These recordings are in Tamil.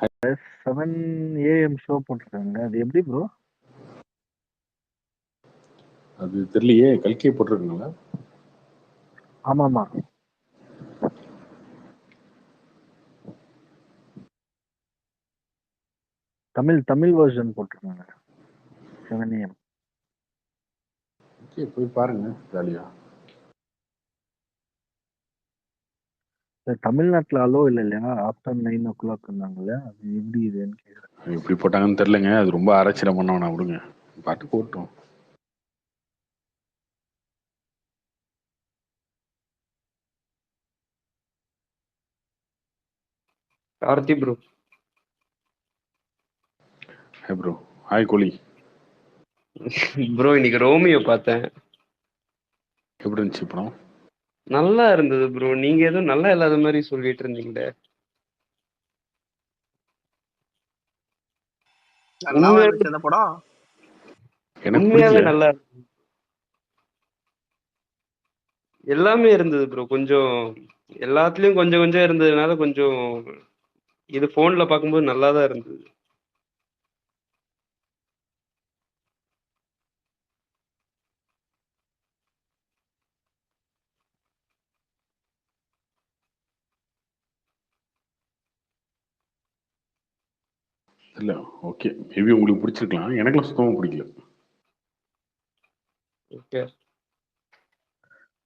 7 AM ஷோ போட்டிருக்காங்க. அது எப்படி ப்ரோ? அது தெரியலையே. கல்கி போட்டிருக்குங்களா? ஆமாமா. தமிழ் வெர்ஷன் போட்டிருக்காங்க. 7 AM. ஓகே, போய் பாருங்க ஜாலியா. தமிழ்நாட்டுல அலோ இல்லை இல்லையா? ஆஃப்டர் 9 o'clock இருந்தாங்கல்ல, அது எப்படி இதுன்னு கேக்குறேன். எப்படி போட்டாங்கன்னு தெரியலங்க. அது ரொம்ப ஆராய்ச்சியம் பண்ண வேணாம், விடுங்க. பாட்டு போட்டோம். Karthi bro. Hey bro. Hi Kohli. Bro இன்னைக்கு ரோமியோ பார்த்தேன். எப்படி இருந்துச்சு படம்? நல்லா இருந்தது ப்ரோ. நீங்க ஏதோ நல்லா இல்லாத மாதிரி சொல்லிட்டு இருந்தீங்களே. உண்மையாவே நல்லா எல்லாமே இருந்தது ப்ரோ. கொஞ்சம் எல்லாத்துலயும் கொஞ்சம் கொஞ்சம் இருந்ததுனால கொஞ்சம் இது போன்ல பார்க்கும்போது நல்லா தான் இருந்தது. இல்லை, ஓகே, மேபி உங்களுக்கு பிடிச்சிருக்கலாம். எனக்குலாம் சுத்தமாக பிடிக்கல. ஓகே.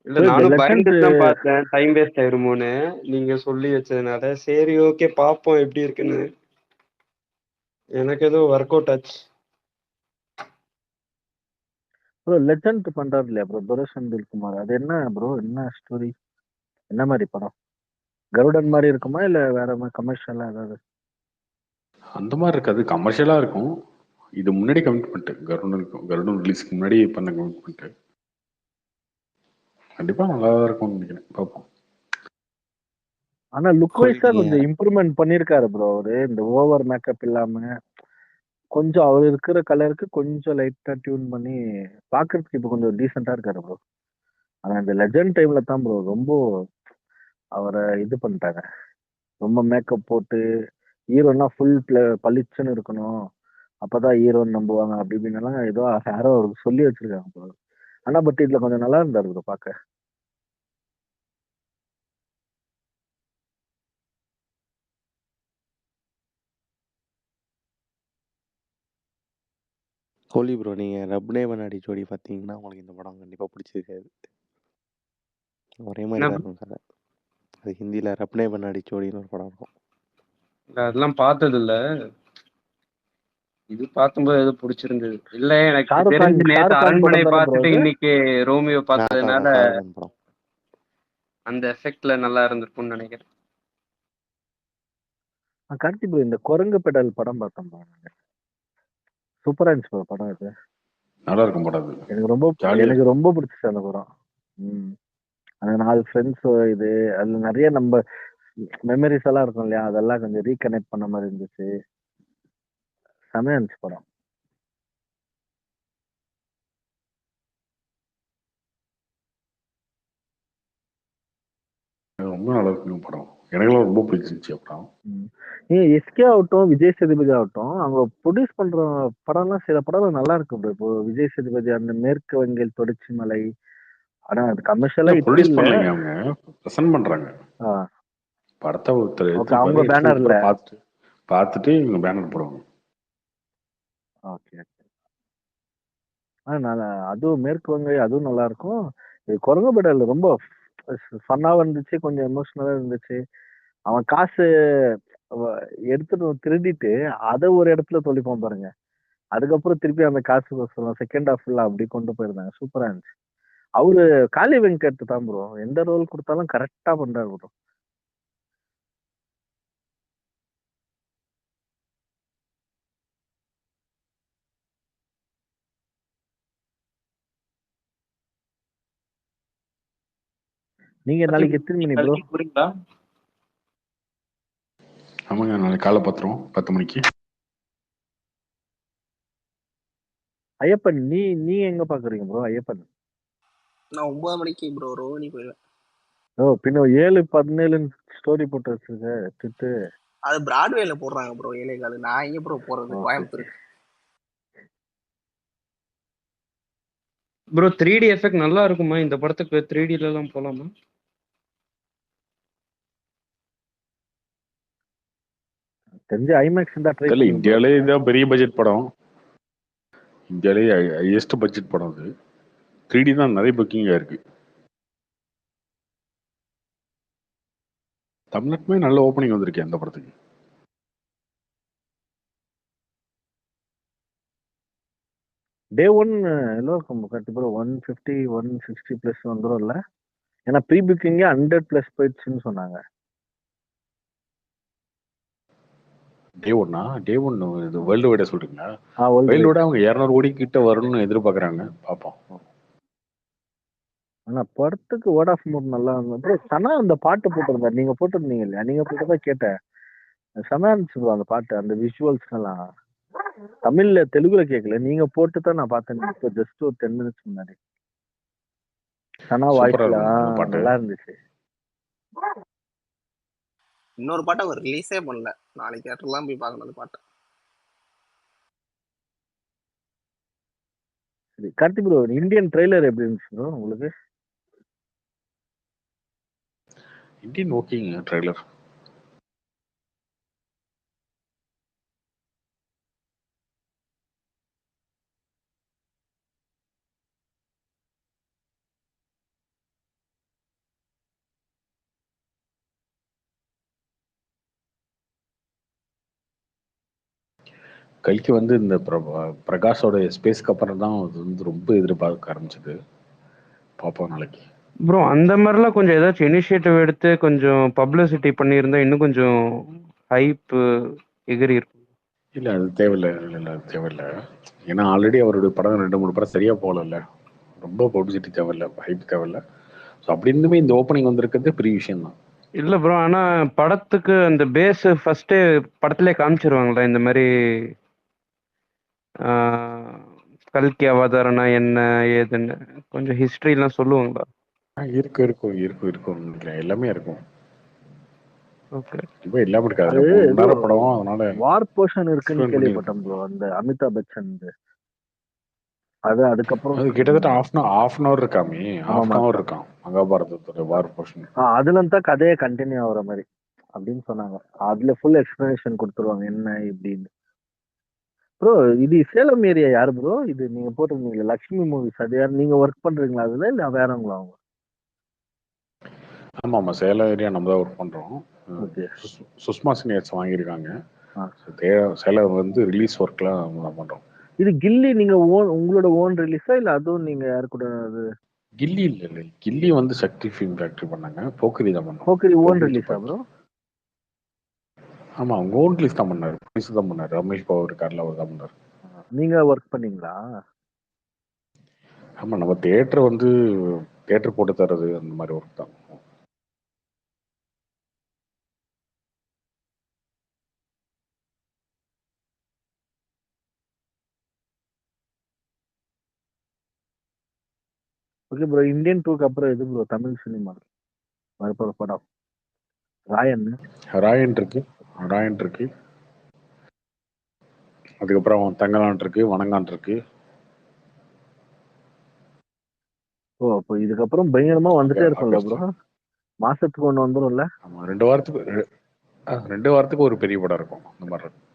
இல்ல நானும் பயந்துட்டு தான் பார்த்தேன், டைம் வேஸ்ட் ஆயிருமோன்னு நீங்க சொல்லி வச்சதுனால. சரி ஓகே பாப்போம் எப்படி இருக்குன்னு. எனக்கு ஏதோ ஒர்க் அவுட் ஆச்சு. ப்ரோ லெஜண்ட் பண்றாரு இல்லையா ப்ரோ துரைசந்தில் குமார்? அது என்ன ப்ரோ, என்ன ஸ்டோரி, என்ன மாதிரி படம்? கருடன் மாதிரி இருக்குமா இல்ல வேற மாதிரி கமர்ஷியலா ஏதாவது? அந்த மாதிரி இருக்காது, கமர்ஷியலாக இருக்கும். இது முன்னாடி கமிட்மெண்ட், கருடன் ரிலீஸ்க்கு முன்னாடி பண்ண கமிட்மெண்ட். கண்டிப்பா நல்லா தான் இருக்கும்னு நினைக்கிறேன், பார்ப்போம். ஆனா லுக் வைஸா கொஞ்சம் இம்ப்ரூவ்மெண்ட் பண்ணிருக்காரு ப்ரோ அவரு. இந்த ஓவர் மேக்கப் இல்லாம கொஞ்சம் அவர் இருக்கிற கலருக்கு கொஞ்சம் லைட்டா டியூன் பண்ணி பாக்குறதுக்கு இப்ப கொஞ்சம் டீசெண்டா இருக்காரு ப்ரோ. ஆனா இந்த லெஜண்ட் டைம்ல தான் ப்ரோ ரொம்ப அவரை இது பண்ணிட்டாங்க. ரொம்ப மேக்கப் போட்டு ஹீரோனா ஃபுல் பளிச்சுன்னு இருக்கணும், அப்பதான் ஹீரோன்னு நம்புவாங்க அப்படி இப்படின்னு எல்லாம் ஏதோ யாரோ அவருக்கு சொல்லி வச்சிருக்காங்க ப்ரோ. ஆனா பட் இதுல கொஞ்சம் நல்லா இருந்தாரு ப்ரோ பாக்க. கோலி ப்ரோ, நீங்கள் ரப்னே பண்ணாடி ஜோடி பார்த்தீங்கன்னா உங்களுக்கு இந்த படம் கண்டிப்பாக பிடிச்சிருக்காது. ஒரே மாதிரி தான் இருக்கும் கதை. அது ஹிந்தியில் ரப்னே பண்ணாடி ஜோடின்னு ஒரு படம் இருக்கும். அதெல்லாம் பார்த்தது இல்ல. இது பார்க்கும்போது ஏதோ பிடிச்சிருந்தது. இல்ல எனக்கு தெரிஞ்சு நேற்று அரண்மனை பார்த்துட்டு இன்னைக்கு ரோமியோ பார்த்ததுனால அந்த எஃபெக்ட்ல நல்லா இருந்திருக்கும்னு நினைக்கிறேன். கார்த்தி ப்ரோ இந்த குரங்கு பெடல் படம் பார்த்தோம், சூப்பரா இருந்துச்சு ப்ரோ படம். இது நல்லா இருக்கும் படம். எனக்கு ரொம்ப பிடிச்சிச்சு அந்த படம். அந்த 4 ஃப்ரெண்ட்ஸ் இது அதுல நிறைய நம்ம மெமரிஸ் எல்லாம் இருக்கும் இல்லையா, அதெல்லாம் கொஞ்சம் ரீகனெக்ட் பண்ண மாதிரி இருந்துச்சு. செமையா இருந்துச்சு படம். ரொம்ப நல்லா இருக்கும் படம். எனக்குலாம் ரொம்ப பிடிச்சிருந்துச்சு படம். எஸ்கே ஆகட்டும் விஜய் சேதுபதி ஆகட்டும், அவங்க ப்ரொடியூஸ் பண்ற படம்லாம் சில படம் நல்லா இருக்கும் ப்ரோ. இப்போ விஜய் சேதுபதி அந்த மேற்கு வங்கில் தொடர்ச்சி மலை, ஆனா அது கமர்ஷியலா ப்ரொடியூஸ் பண்ணலங்க, அவங்க பிரசன்ட் பண்றாங்க படத்தை. ஒருத்தர் அவங்க பேனர்ல பார்த்துட்டு இவங்க பேனர் போடுவாங்க. ஓகே. அதுவும் மேற்கு வங்கை அதுவும் நல்லா இருக்கும். குரங்கு பெடல் ரொம்ப ஃபன்னாக இருந்துச்சு, கொஞ்சம் எமோஷனலா இருந்துச்சு. அவன் காசு எடுத்துட்டு திருடிட்டு அதை ஒரு இடத்துல தொலைப்பான் பாருங்க, அதுக்கப்புறம் திருப்பி அந்த காசு செகண்ட் ஹாஃப்ல அப்படி கொண்டு போயிருந்தாங்க. சூப்பரா இருந்துச்சு. அவரு காளி வெங்கட் தான் ப்ரோ, எந்த ரோல் கொடுத்தாலும் கரெக்டா பண்றாரு ப்ரோ. நீங்க நாளைக்கு எத்தனை மணி ப்ரோ? ஆமாங்க, நாளைக்கு காலை பார்த்துருவோம் 10 மணிக்கு. ஐயப்பன் நீ எங்க பாக்குறீங்க ப்ரோ? ஐயப்பன் நான் 9 மணிக்கு ப்ரோ ரோஹினி போயிடுவேன். ஓ பின்ன 7:17 ஸ்டோரி போட்டு வச்சிருக்க திட்டு. அது பிராட்வேல போடுறாங்க ப்ரோ 7.15. நான் எங்க ப்ரோ போறது ஓகே கோயம்புத்தூருக்கு? ப்ரோ 3D எஃபெக்ட் நல்லா இருக்குமா இந்த படத்துக்கு? 3Dல எல்லாம் போலாமா? தெரிஞ்சு ஐமேக்ஸ் தான் ட்ரை தெரியல, பண்ணுங்க ப்ரோ. இந்தியாவிலே இதுதான் பெரிய பட்ஜெட் படம். இந்தியாவிலே ஹையஸ்ட் பட்ஜெட் படம் அது. 3D தான் நிறைய புக்கிங்காக இருக்கு. தமிழ்நாட்டுமே நல்ல ஓப்பனிங் வந்திருக்கு அந்த படத்துக்கு. டே ஒன் எவ்வளோ இருக்கும் கரெக்ட் ப்ரோ? 150 160 ப்ளஸ் வந்துடும்ல? ஏன்னா ப்ரீ புக்கிங்கே 100 ப்ளஸ் போயிடுச்சுன்னு சொன்னாங்க. டே ஒன்னா? டே ஒன்னு இது வேர்ல்டு வைடா சொல்றீங்களா? World world wide. வைடா அவங்க 200 கோடி கிட்ட வரணும்னு எதிர்பார்க்குறாங்க. பார்ப்போம். ஆனா படத்துக்கு வேர்ட் ஆஃப் மவுத் நல்லா இருந்தது ப்ரோ. சனா அந்த பாட்டு போட்டிருந்தாரு, நீங்க போட்டிருந்தீங்க இல்லையா? நீங்க போட்டதா கேட்டேன். சனா இருந்துச்சு ப்ரோ அந்த பாட்டு, அந்த விஷுவல்ஸ் எல்லாம். தமிழ்ல தெலுங்குல கேட்கல, நீங்க போட்டு தான் நான் பார்த்தேன் இப்போ ஜஸ்ட் ஒரு 10 மினிட்ஸ் முன்னாடி. சனா சூப்பரா வாய்ஸ்ல இருக்கும் அந்த பாட்டு. நல்லா இருந்துச்சு. இன்னொரு பாட்டை அவர் ரிலீஸே பண்ணல. நாளைக்கு தேட்டர்லாம் போய் பார்க்கணும் அந்த பாட்டை. சரி கார்த்திக் ப்ரோ, இந்தியன் ட்ரெய்லர் எப்படி இருந்துச்சு ப்ரோ உங்களுக்கு? இந்தியன் ஓகேங்க ட்ரெய்லர். கைக்கு வந்து இந்த பிரகாஷோட ஸ்பேஸ்க்கு அப்புறம் தான் அது வந்து ரொம்ப எதிர்பார்க்க ஆரம்பிச்சது. பார்ப்போம் நாளைக்கு. ப்ரோ அந்த மாதிரிலாம் கொஞ்சம் ஏதாச்சும் இனிஷியேட்டிவ் எடுத்து கொஞ்சம் பப்ளிசிட்டி பண்ணியிருந்தா இன்னும் கொஞ்சம் ஹைப் எகிரி இருக்கும். இல்லை அது தேவையில்லை. இல்லை அது தேவையில்லை. ஏன்னா ஆல்ரெடி அவருடைய படம் 2-3 படம் சரியா போகல. ரொம்ப பப்ளிசிட்டி தேவையில்லை, ஹைப் தேவையில்லை. ஸோ அப்படி இருந்துமே இந்த ஓப்பனிங் வந்திருக்கிறது பெரிய விஷயம் தான். இல்லை ப்ரோ, ஆனால் படத்துக்கு அந்த பேஸ் ஃபர்ஸ்டே படத்திலே காமிச்சிருவாங்களா இந்த மாதிரி கல்கி அவதாரம்னா என்ன ஏதுன்னு கொஞ்சம் ஹிஸ்ட்ரிலாம் சொல்லுவாங்களா? இருக்கும் இருக்கும் இருக்கும் இருக்கும் நினைக்கிறேன். எல்லாமே இருக்கும். ஓகே. இப்போ எல்லாமே இருக்காது. அது 3 மணி ஏதோ நேரம் படம், அதனால வார் போர்ஷன் இருக்குன்னு எக்ஸ்பிளைன் கேள்விப்பட்டேன் பண்ணியிருக்காங்க. ப்ரோ, அந்த அமிதாப் பச்சன். அது அதுக்கப்புறம் அது கிட்டத்தட்ட half an hour இருக்காமே. half an ஆமாமா. hour இருக்கான் மகாபாரதத்தோட வார் போர்ஷன். அதுல இருந்தா கதையை கண்டினியூ ஆகுற மாதிரி அப்படின்னு சொன்னாங்க. அதுல ஃபுல் எக்ஸ்பிளனேஷன் கொடுத்துருவாங்க என்ன இப்படின்னு. ப்ரோ இது சேலம் ஏரியா யாரு ப்ரோ? இது நீங்க போட்டிருந்தீங்களா லக்ஷ்மி மூவிஸ், அது யார்? நீங்க ஒர்க் பண்றீங்களா அதுல இல்ல வேறவங்களா அவங்க? ஆமாம் ஆமாம், சேலம் ஏரியா நம்ம தான் ஒர்க் பண்ணுறோம். ஓகே. சுஷ்மா சினியர்ஸ் வாங்கியிருக்காங்க. ஆ. சேலம் வந்து ரிலீஸ் ஒர்க்லாம் நம்ம தான் பண்ணுறோம். இது கில்லி நீங்க உங்களோட ஓன் ரிலீஸா இல்ல அதுவும் நீங்க யாரு கூட? அது கில்லி இல்லை இல்லை, கில்லி வந்து சக்தி ஃபிலிம் ஃபேக்டரி பண்ணாங்க. போக்கிரி தான் பண்ணோம். போக்கரி ஓன் போக்கிரி ரிலீஸா துப்பாக்கி. ப்ரோ? ஆமாம், அவங்க ஓன் ரிலீஸ் தான் பண்ணார். போலீஸ் தான் பண்ணார். ரமேஷ் பாபு இருக்கார்ல, அவர் தான் பண்ணார். நீங்க ஒர்க் பண்ணீங்களா? ஆமாம், நம்ம தேட்டர் வந்து தேட்டர் போட்டு தர்றது அந்த மாதிரி ஒர்க் தான். Okay bro. இந்தியன் டூக்கு அப்புறம் எது ப்ரோ தமிழ் சினிமா வரப்போற படம்? ராயன். ராயன் இருக்கு. ராயன் இருக்கு. அதுக்கப்புறம் தங்கலான் இருக்கு, வணங்கான் இருக்கு. ஓ அப்போ இதுக்கப்புறம் பயங்கரமா வந்துட்டே இருக்கும்ல ப்ரோ? மாசத்துக்கு ஒண்ணு வந்துரும்ல? ஆமாம், 2 வாரத்துக்கு ஒரு பெரிய படம் இருக்கும் அந்த மாதிரி இருக்கும்.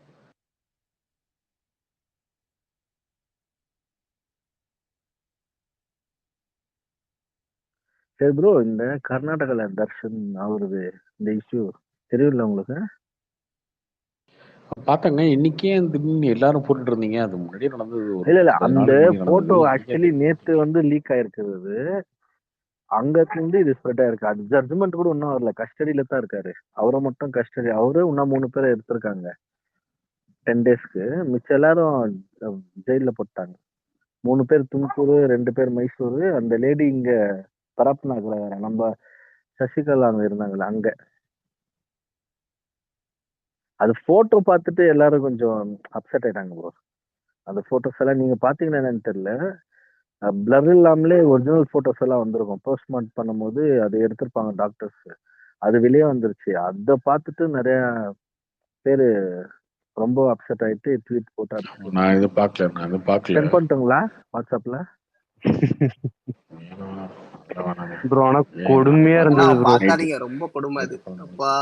சரி ப்ரோ, இந்த கர்நாடகால தர்ஷன் அவருது இந்த இஷ்யூ தெரியும்ல உங்களுக்கு? பார்த்தாங்க இன்னைக்கே திடீர்னு எல்லாரும் போட்டுட்டு இருந்தீங்க. அது முன்னாடியே நடந்தது. ஒரு இல்ல 10 அந்த நாளுக்கு முன்னாடி போட்டோ நடந்தது. ஆக்சுவலி நேத்து வந்து லீக் ஆயிருக்கிறது. அங்க இருந்து இது ஸ்ப்ரெட் ஆயிருக்கு. அது ஜட்ஜ்மெண்ட் கூட இன்னும் வரல, கஸ்டடியில தான் இருக்காரு. அவரை மட்டும் கஸ்டடி, அவரு இன்னும் 3 பேரை எடுத்திருக்காங்க 10 டேஸ்க்கு. மிச்சம் எல்லாரும் ஜெயில போட்டாங்க. 3 பேர் தும்கூர், 2 பேர் மைசூர். அந்த லேடி இங்க பரப் நகர நம்ம சசிகலா அங்க இருந்தாங்கல்ல அங்க. அது போட்டோ பார்த்துட்டு எல்லாரும் கொஞ்சம் அப்செட் ஆயிட்டாங்க ப்ரோ. அந்த போட்டோஸ் எல்லாம் நீங்க பாத்தீங்கன்னா என்னன்னு தெரியல, பிளர் இல்லாமலே ஒரிஜினல் போட்டோஸ் எல்லாம் வந்திருக்கும். போஸ்ட்மார்ட் பண்ணும்போது அதை எடுத்திருப்பாங்க டாக்டர்ஸ். அது வெளியே வந்துருச்சு. அதை பார்த்துட்டு நிறைய பேரு ரொம்ப அப்செட் ஆயிட்டு ட்வீட் போட்டு அடிச்சு நான் இது பார்க்கல சென்ட் பண்ணிட்டுங்களா வாட்ஸ்அப்ல? ப்ரோ ஆனா ஏன் கொடுமையா இருந்தது ப்ரோ. பாக்காதீங்க, ரொம்ப கொடுமை அது. அப்பா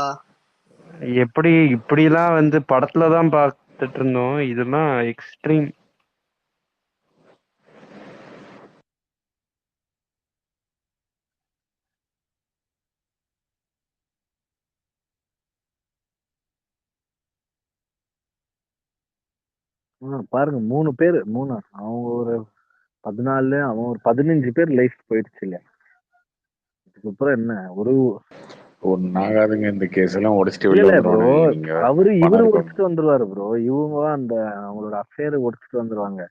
எப்படி இப்படிலாம் வந்து படத்துல தான் பார்த்துட்டு இருந்தோம், இதெல்லாம் எக்ஸ்ட்ரீம். பாருங்க 3 பேரு அவங்க ஒரு 14 அவன் ஒரு 15 பேர் லைஃப் போயிடுச்சு இல்லையா? இதுக்கப்புறம் என்ன ஒரு ஒன்னாகாதுங்க இந்த கேஸ் எல்லாம் உடைச்சிட்டு இல்ல வெளில இல்ல ப்ரோ, வந்துருவானுங்க நீங்க. இவரு பணம் இருக்கவங்க. உடைச்சிட்டு வந்துருவாரு ப்ரோ. இவங்க அந்த அவங்களோட அஃபேர் உடைச்சிட்டு வந்துருவாங்க.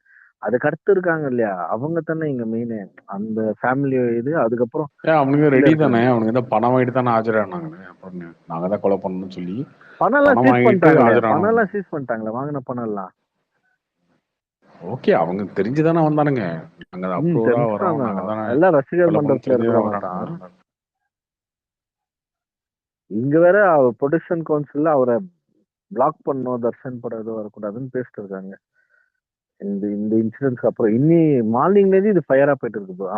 அதுக்கு அடுத்து இருக்காங்க இல்லையா, அவங்க தானே இங்க மெயின். அந்த ஃபேமிலி இது அதுக்கப்புறம் ஏன் அவனுங்க ரெடி இல்ல தானே, அவனுங்க தான் பணம் வாங்கிட்டு தானே ஆஜரானாங்க. அப்புறம் நாங்க தான் கொலை பண்ணணும்னு சொல்லி பணம் எல்லாம் பணம் சீஸ் வாங்கிட்டு பண்ணிட்டாங்களே, பணம் ஆஜரானவங்க. எல்லாம் சீஸ் பண்ணிட்டாங்களே, வாங்கின பணம் எல்லாம். ஓகே, அவங்க தெரிஞ்சுதானே வந்தானுங்க. நாங்க அப்ரூவரா வரோம், நாங்க தானே எல்லாம் ரசிகர் கொலை பண்ண மன்றத்துல தெரிஞ்சு இருக்கிறவங்க வரானுங்க. தான். இங்க வேற ப்ரொடக்ஷன் கவுன்சில்ல அவரை பிளாக் பண்ணணும், தர்ஷன் படம் எதுவும் வரக்கூடாதுன்னு பேசிட்டு இருக்காங்க. இந்த இந்த இன்சிடென்ட்ஸ்க்கு அப்புறம் இன்னி மார்னிங்ல இருந்து இது ஃபயரா போயிட்டு இருக்கு bro.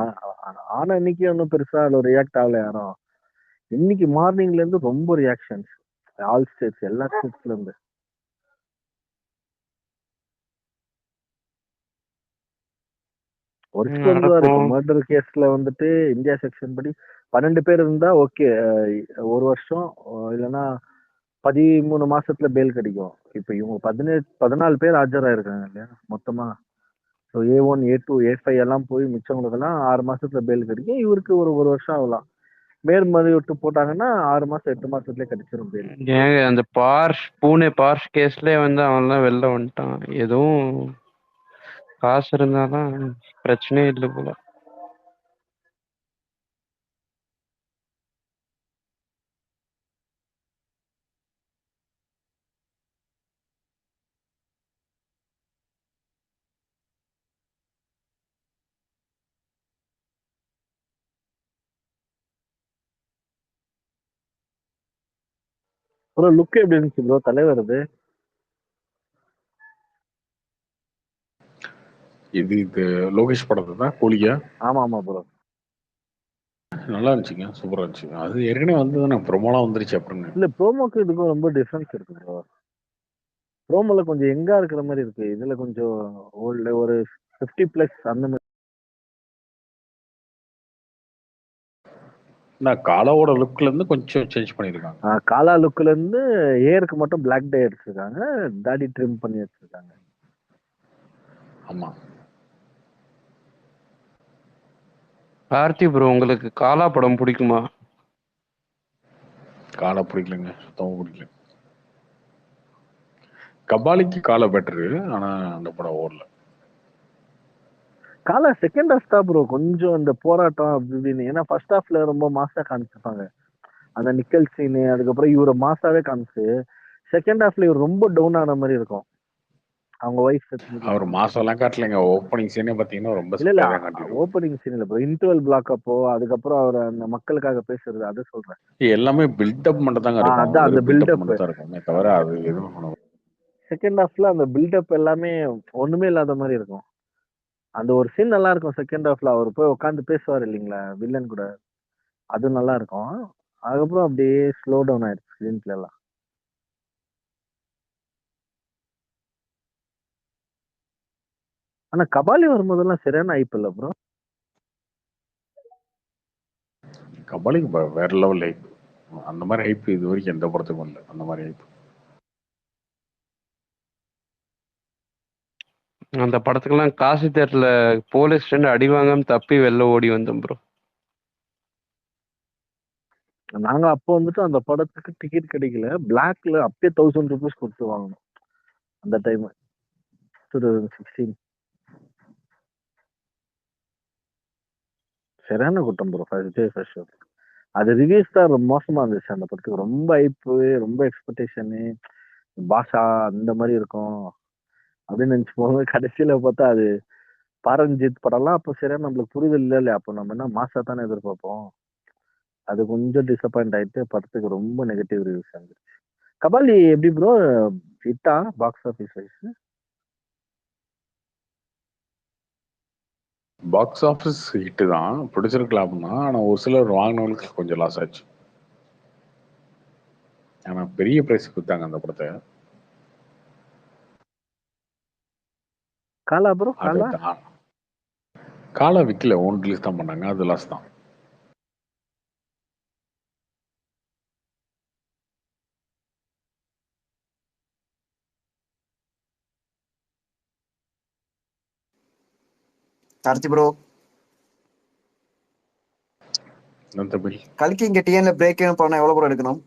ஆனா இன்னைக்கு ஒன்றும் பெருசா அதுல ரியாக்ட் ஆகல யாரும். இன்னைக்கு மார்னிங்ல இருந்து ரொம்ப ரியாக்ஷன்ஸ் ஆல் ஸ்டேட்ஸ், எல்லா ஸ்டேட்ஸ்ல இருந்து. ஒருத்தர் வந்துவாரு. இப்போ மர்டர் கேஸ்ல வந்துட்டு இந்தியா செக்ஷன் படி 12 பேர் இருந்தா ஓகே, 1 வருஷம் இல்லைன்னா 13 மாசத்துல பெயில் கிடைக்கும். இப்ப இவங்க 14 பேர் ஆஜராயிருக்காங்க இல்லையா மொத்தமா. ஸோ A1 A2 A5 எல்லாம் போய் மிச்சவங்களுக்கெல்லாம் 6 மாசத்துல பெயில் கிடைக்கும். இவருக்கு ஒரு 1 வருஷம் ஆகலாம். மேல்மதி விட்டு போட்டாங்கன்னா 6 மாசம் 8 மாசத்துலயே கிடைச்சிரும் பெயில். ஏங்க அந்த பூனே பார்ஷ் கேஸ்லயே வந்து அவன்லாம் வெளில வந்துட்டான். எதுவும் காசு இருந்தாதான் பிரச்சனையே இல்லை போல. ப்ரோ லுக் எப்படி இருந்துச்சு ப்ரோ தலைவர்? இது லோகேஷ் படத்தை தான் கூலியா? ஆமா ஆமா ப்ரோ, நல்லா இருந்துச்சுங்க, சூப்பரா இருந்துச்சு. அது ஏற்கனவே வந்து தானே ப்ரோமோலாம் வந்துருச்சு. அப்புறம் இல்ல ப்ரோமோக்கு இதுக்கும் ரொம்ப டிஃபரன்ஸ் இருக்கு ப்ரோ. ப்ரோமோல கொஞ்சம் எங்கா இருக்கிற மாதிரி இருக்கு, இதுல கொஞ்சம் ஓல்டு ஒரு 50+ அந்த மாதிரி. நான் காலாவோட லுக்ல இருந்து கொஞ்சம் சேஞ்ச் பண்ணிருக்காங்க. காலா லுக்ல இருந்து ஏருக்கு மட்டும் பிளாக் டே அடிச்சிருக்காங்க, தாடி ட்ரிம் பண்ணி வச்சிருக்காங்க. ஆமா. கார்த்தி ப்ரோ, உங்களுக்கு காலா படம் பிடிக்குமா? காலை பிடிக்கலங்க, சுத்தமா பிடிக்கல. கபாலிக்கு காலை பெட்டரு, ஆனா அந்த படம் ஓடல. காலா செகண்ட் ஹாஃப் தான் ப்ரோ கொஞ்சம் அந்த போராட்டம் அப்படி இப்படின்னு. ஏன்னா ஃபர்ஸ்ட் ஹாஃப்ல ரொம்ப மாசா காமிச்சிருப்பாங்க அந்த நிக்கல் சீனு, அதுக்கப்புறம் இவரை மாசாவே காமிச்சு செகண்ட் ஹாஃப்ல இவர் ரொம்ப டவுன் ஆன மாதிரி இருக்கும். அவங்க ஒய்ஃப் அவர் மாசம் எல்லாம் காட்டலைங்க. ஓப்பனிங் சீனே பாத்தீங்கன்னா ரொம்ப இல்ல இல்ல, ஸ்பீடா காட்டிடுவாங்க. ஓப்பனிங் சீன் இல்ல ப்ரோ, இன்டர்வல் பிளாக் அப்போ அதுக்கப்புறம் அவர் அந்த மக்களுக்காக பேசுறது அதை சொல்றேன். எல்லாமே பில்டப் மட்டும் தாங்க இருக்கும். அதான் அந்த பில்டப் பில்டப். மட்டும் தான் இருக்குமே தவிர அது எதுவும் செகண்ட் ஹாஃப்ல அந்த பில்டப் எல்லாமே ஒண்ணுமே இல்லாத மாதிரி இருக்கும். அந்த ஒரு சீன் நல்லா இருக்கும் செகண்ட் ஹாஃப்ல, அவர் போய் உட்காந்து பேசுவார் இல்லைங்களா வில்லன் கூட, அது நல்லா இருக்கும். அதுக்கப்புறம் அப்படியே ஸ்லோ டவுன் ஆயிடுச்சு ஸ்கிரீன் பிளே எல்லாம். ஆனா கபாலி வரும்போதெல்லாம் சரியான ஹைப் இல்ல ப்ரோ. கபாலிக்கு வேற லெவல் ஹைப். அந்த மாதிரி ஹைப் இது வரைக்கும் எந்த படத்துக்கும் இல்லை. அந்த மாதிரி ஹைப் அந்த படத்துக்கெல்லாம் காசு தேட்டர்ல போலீஸ் ஸ்டேண்ட் அடிவாங்காம தப்பி வெளில ஓடி வந்தோம் ப்ரோ. நாங்க அப்போ வந்துட்டு அந்த படத்துக்கு டிக்கெட் கிடைக்கல, பிளாக்ல அப்படியே 1000 rupees கொடுத்து வாங்கணும் அந்த டைம் 2016. சரியான கூட்டம் bro first day first show. அது ரிவ்யூஸ் தான் ரொம்ப மோசமா இருந்துச்சு அந்த படத்துக்கு. ரொம்ப ஹைப்பு, ரொம்ப எக்ஸ்பெக்டேஷனு, பாஷா அந்த மாதிரி இருக்கும் அப்படின்னு நினைச்சு போகும்போது கடைசியில பார்த்தா அது பாரஞ்சித் படம்லாம் அப்போ சரியா நம்மளுக்கு புரிதல் இல்லை இல்லையா. அப்போ நம்ம என்ன மாசா தானே எதிர்பார்ப்போம். அது கொஞ்சம் டிசப்பாயிண்ட் ஆயிட்டு படத்துக்கு ரொம்ப நெகட்டிவ் ரிவ்யூஸ் வந்துருச்சு. கபாலி எப்படி ப்ரோ ஹிட்டா box office wise? Box office hit தான், ப்ரொடியூசருக்கு தான். ஆனால் ஒரு சிலர் வாங்கினவங்களுக்கு கொஞ்சம் லாஸ் ஆச்சு. ஏன்னா பெரிய பிரைஸ் கொடுத்தாங்க அந்த படத்தை. காலா ப்ரோ அதை காலா காலா விற்கல, ஓன் ரிலீஸ் தான் பண்ணாங்க, அது லாஸ் தான். கார்த்தி ப்ரோ, என்ன தம்பி? கல்கி இங்க டிஎன்ல பிரேக் பண்ண எவ்வளவு ப்ரோ எடுக்கணும்?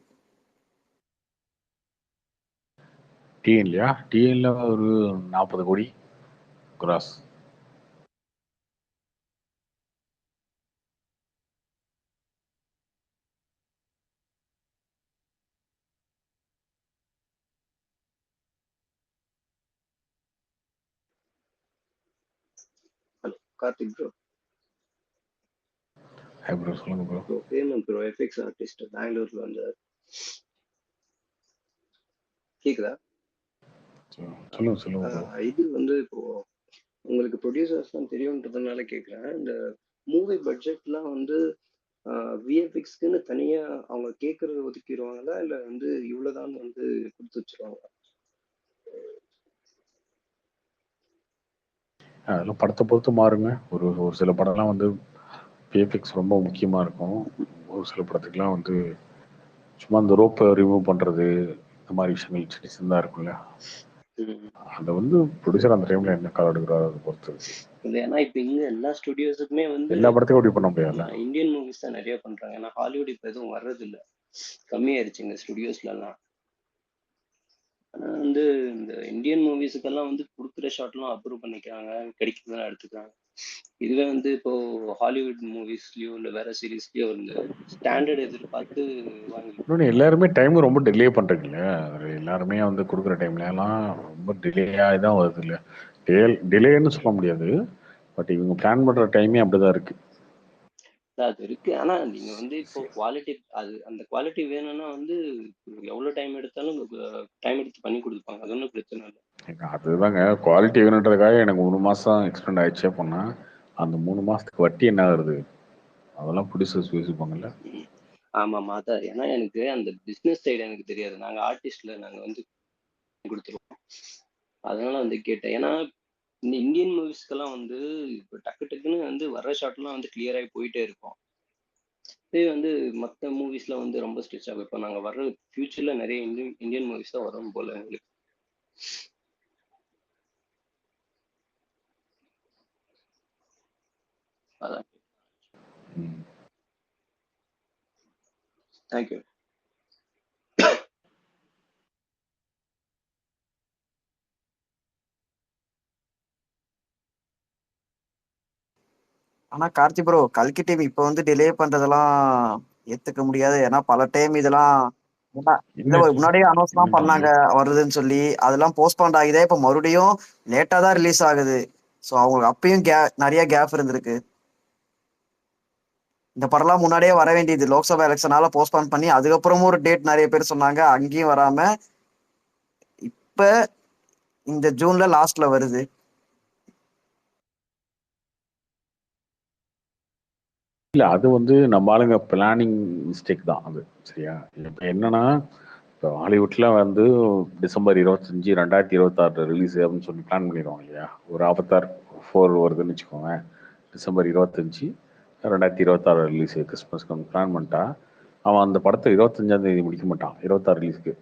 டிஎன்லையா? டிஎன்ல ஒரு 40 கோடி gross. Karthik bro. Hi bro, சொல்லுங்க bro. Bro payment bro, FX artist பெங்களூர்ல வந்தார். கேக்குதா? சொல்லுங்க ப்ரோ. இது வந்து இப்போ உங்களுக்கு ப்ரொடியூசர்ஸ்லாம் தெரியுன்றதுனால கேட்குறேன். இந்த மூவி பட்ஜெட்லாம் வந்து விஎஃப்எக்ஸ்க்குன்னு தனியா அவங்க கேட்கறத ஒதுக்கிடுவாங்களா, இல்லை வந்து இவ்வளோதான் வந்து கொடுத்து வச்சிருவாங்களா? அதெல்லாம் படத்தை பொறுத்து மாறுங்க. ஒரு ஒரு சில படம்லாம் வந்து விஎஃப்எக்ஸ் ரொம்ப முக்கியமாக இருக்கும். ஒரு சில படத்துக்குலாம் வந்து சும்மா அந்த ரோப்பை ரிமூவ் பண்ணுறது, இந்த மாதிரி விஷயங்கள் சின்ன சின்னதாக இருக்கும்ல, அதை வந்து ப்ரொடியூசர் அந்த டைமில் என்ன கால் எடுக்கிறாரோ அதை பொறுத்து. ஏன்னா இப்போ இங்கே எல்லா ஸ்டுடியோஸுக்குமே வந்து எல்லா படத்துக்கும் அப்படி பண்ண முடியாது. இந்தியன் மூவிஸ் தான் நிறைய பண்ணுறாங்க. ஏன்னா ஹாலிவுட் இப்போ எதுவும் வர்றதில்லை, கம்மியாயிருச்சு இந்த ஸ்டுடியோஸ்லாம். ஆனால் வந்து இந்த இந்தியன் மூவிஸுக்கெல்லாம் வந்து கொடுக்குற ஷாட்லாம் அப்ரூவ் பண்ணிக்கிறாங்க, கிடைக்கிறதெல்லாம் எடுத்துக்கிறாங்க. இதுவே வந்து இப்போ ஹாலிவுட் மூவிஸ்லயோ இல்லை வேற சீரீஸ்லயோ இந்த ஸ்டாண்டர்ட் எதிர்பார்த்து வாங்கி எல்லாருமே டைம் ரொம்ப டிலே பண்றீங்க. எல்லாருமே வந்து கொடுக்குற டைம்ல எல்லாம் ரொம்ப டிலே ஆகி தான் வருது. இல்லை டிலேன்னு சொல்ல முடியாது, பட் இவங்க பிளான் பண்ற டைமே அப்படிதான் இருக்கு. அது இருக்கு. ஆனா நீங்க வந்து இப்போ குவாலிட்டி, அது அந்த குவாலிட்டி வேணும்னா வந்து எவ்வளவு டைம் எடுத்தாலும் டைம் எடுத்து பண்ணி கொடுப்பாங்க, அது ஒன்றும் பிரச்சனை இல்லை. அதுதாங்க குவாலிட்டி வேணுன்றதுக்காக எனக்கு 3 மாசம் எக்ஸ்டெண்ட் ஆயிடுச்சே பண்ணா, அந்த 3 மாசத்துக்கு வட்டி என்ன ஆகுது, அதெல்லாம் ப்ரொடியூசர்ஸ் யோசிப்பாங்கல்ல. ஆமாம், அதான். ஏன்னா எனக்கு அந்த பிஸ்னஸ் சைடு எனக்கு தெரியாது, நாங்கள் ஆர்டிஸ்ட்ல நாங்கள் வந்து கொடுத்துருவோம், அதனால வந்து கேட்டேன். ஏன்னா இந்த இந்தியன் மூவிஸ்க்கெல்லாம் வந்து இப்போ டக்கு டக்குன்னு வந்து வர்ற ஷாட்லாம் வந்து கிளியர் ஆகி போயிட்டே இருக்கும். இதே வந்து மற்ற மூவிஸ்ல வந்து ரொம்ப ஸ்ட்ரெச் ஆகும். இப்போ நாங்கள் வர்ற ஃபியூச்சர்ல நிறைய இந்தியன் மூவிஸ் தான் வரும் போல எங்களுக்கு. அதான். தேங்க்யூ. ஆனா கார்த்தி ப்ரோ, கல்கி டீம் இப்ப வந்து டிலே பண்றதெல்லாம் ஏத்துக்க முடியாது. ஏன்னா பல டைம் இதெல்லாம் முன்னாடியே அனௌன்ஸ்லாம் பண்ணாங்க வருதுன்னு சொல்லி, அதெல்லாம் போஸ்ட்பாண்ட் ஆகுதே. இப்ப மறுபடியும் லேட்டா தான் ரிலீஸ் ஆகுது. ஸோ அவங்களுக்கு அப்பயும் நிறைய கேப் இருந்திருக்கு. இந்த படம்லாம் முன்னாடியே வர வேண்டியது, லோக்சபா எலெக்ஷனால போஸ்ட்பான் பண்ணி அதுக்கப்புறமும் ஒரு டேட் நிறைய பேர் சொன்னாங்க, அங்கேயும் வராம இப்ப இந்த ஜூன்ல லாஸ்ட்ல வருது. இல்ல அது வந்து நம்ம ஆளுங்க பிளானிங் மிஸ்டேக் தான் அது, சரியா? இப்போ என்னன்னா, இப்போ ஹாலிவுட்ல வந்து டிசம்பர் 25 2026 ரிலீஸ் அப்படின்னு சொல்லி பிளான் பண்ணிடுவாங்க இல்லையா? ஒரு அவதார் 4 வருதுன்னு வச்சுக்கோங்க, டிசம்பர் 25 2026 ரிலீஸ், கிறிஸ்மஸ்க்கு வந்து பிளான் பண்ணிட்டா, அவன் அந்த படத்தை 25ஆம் தேதி முடிக்க மாட்டான் 26 ரிலீஸ்க்கு.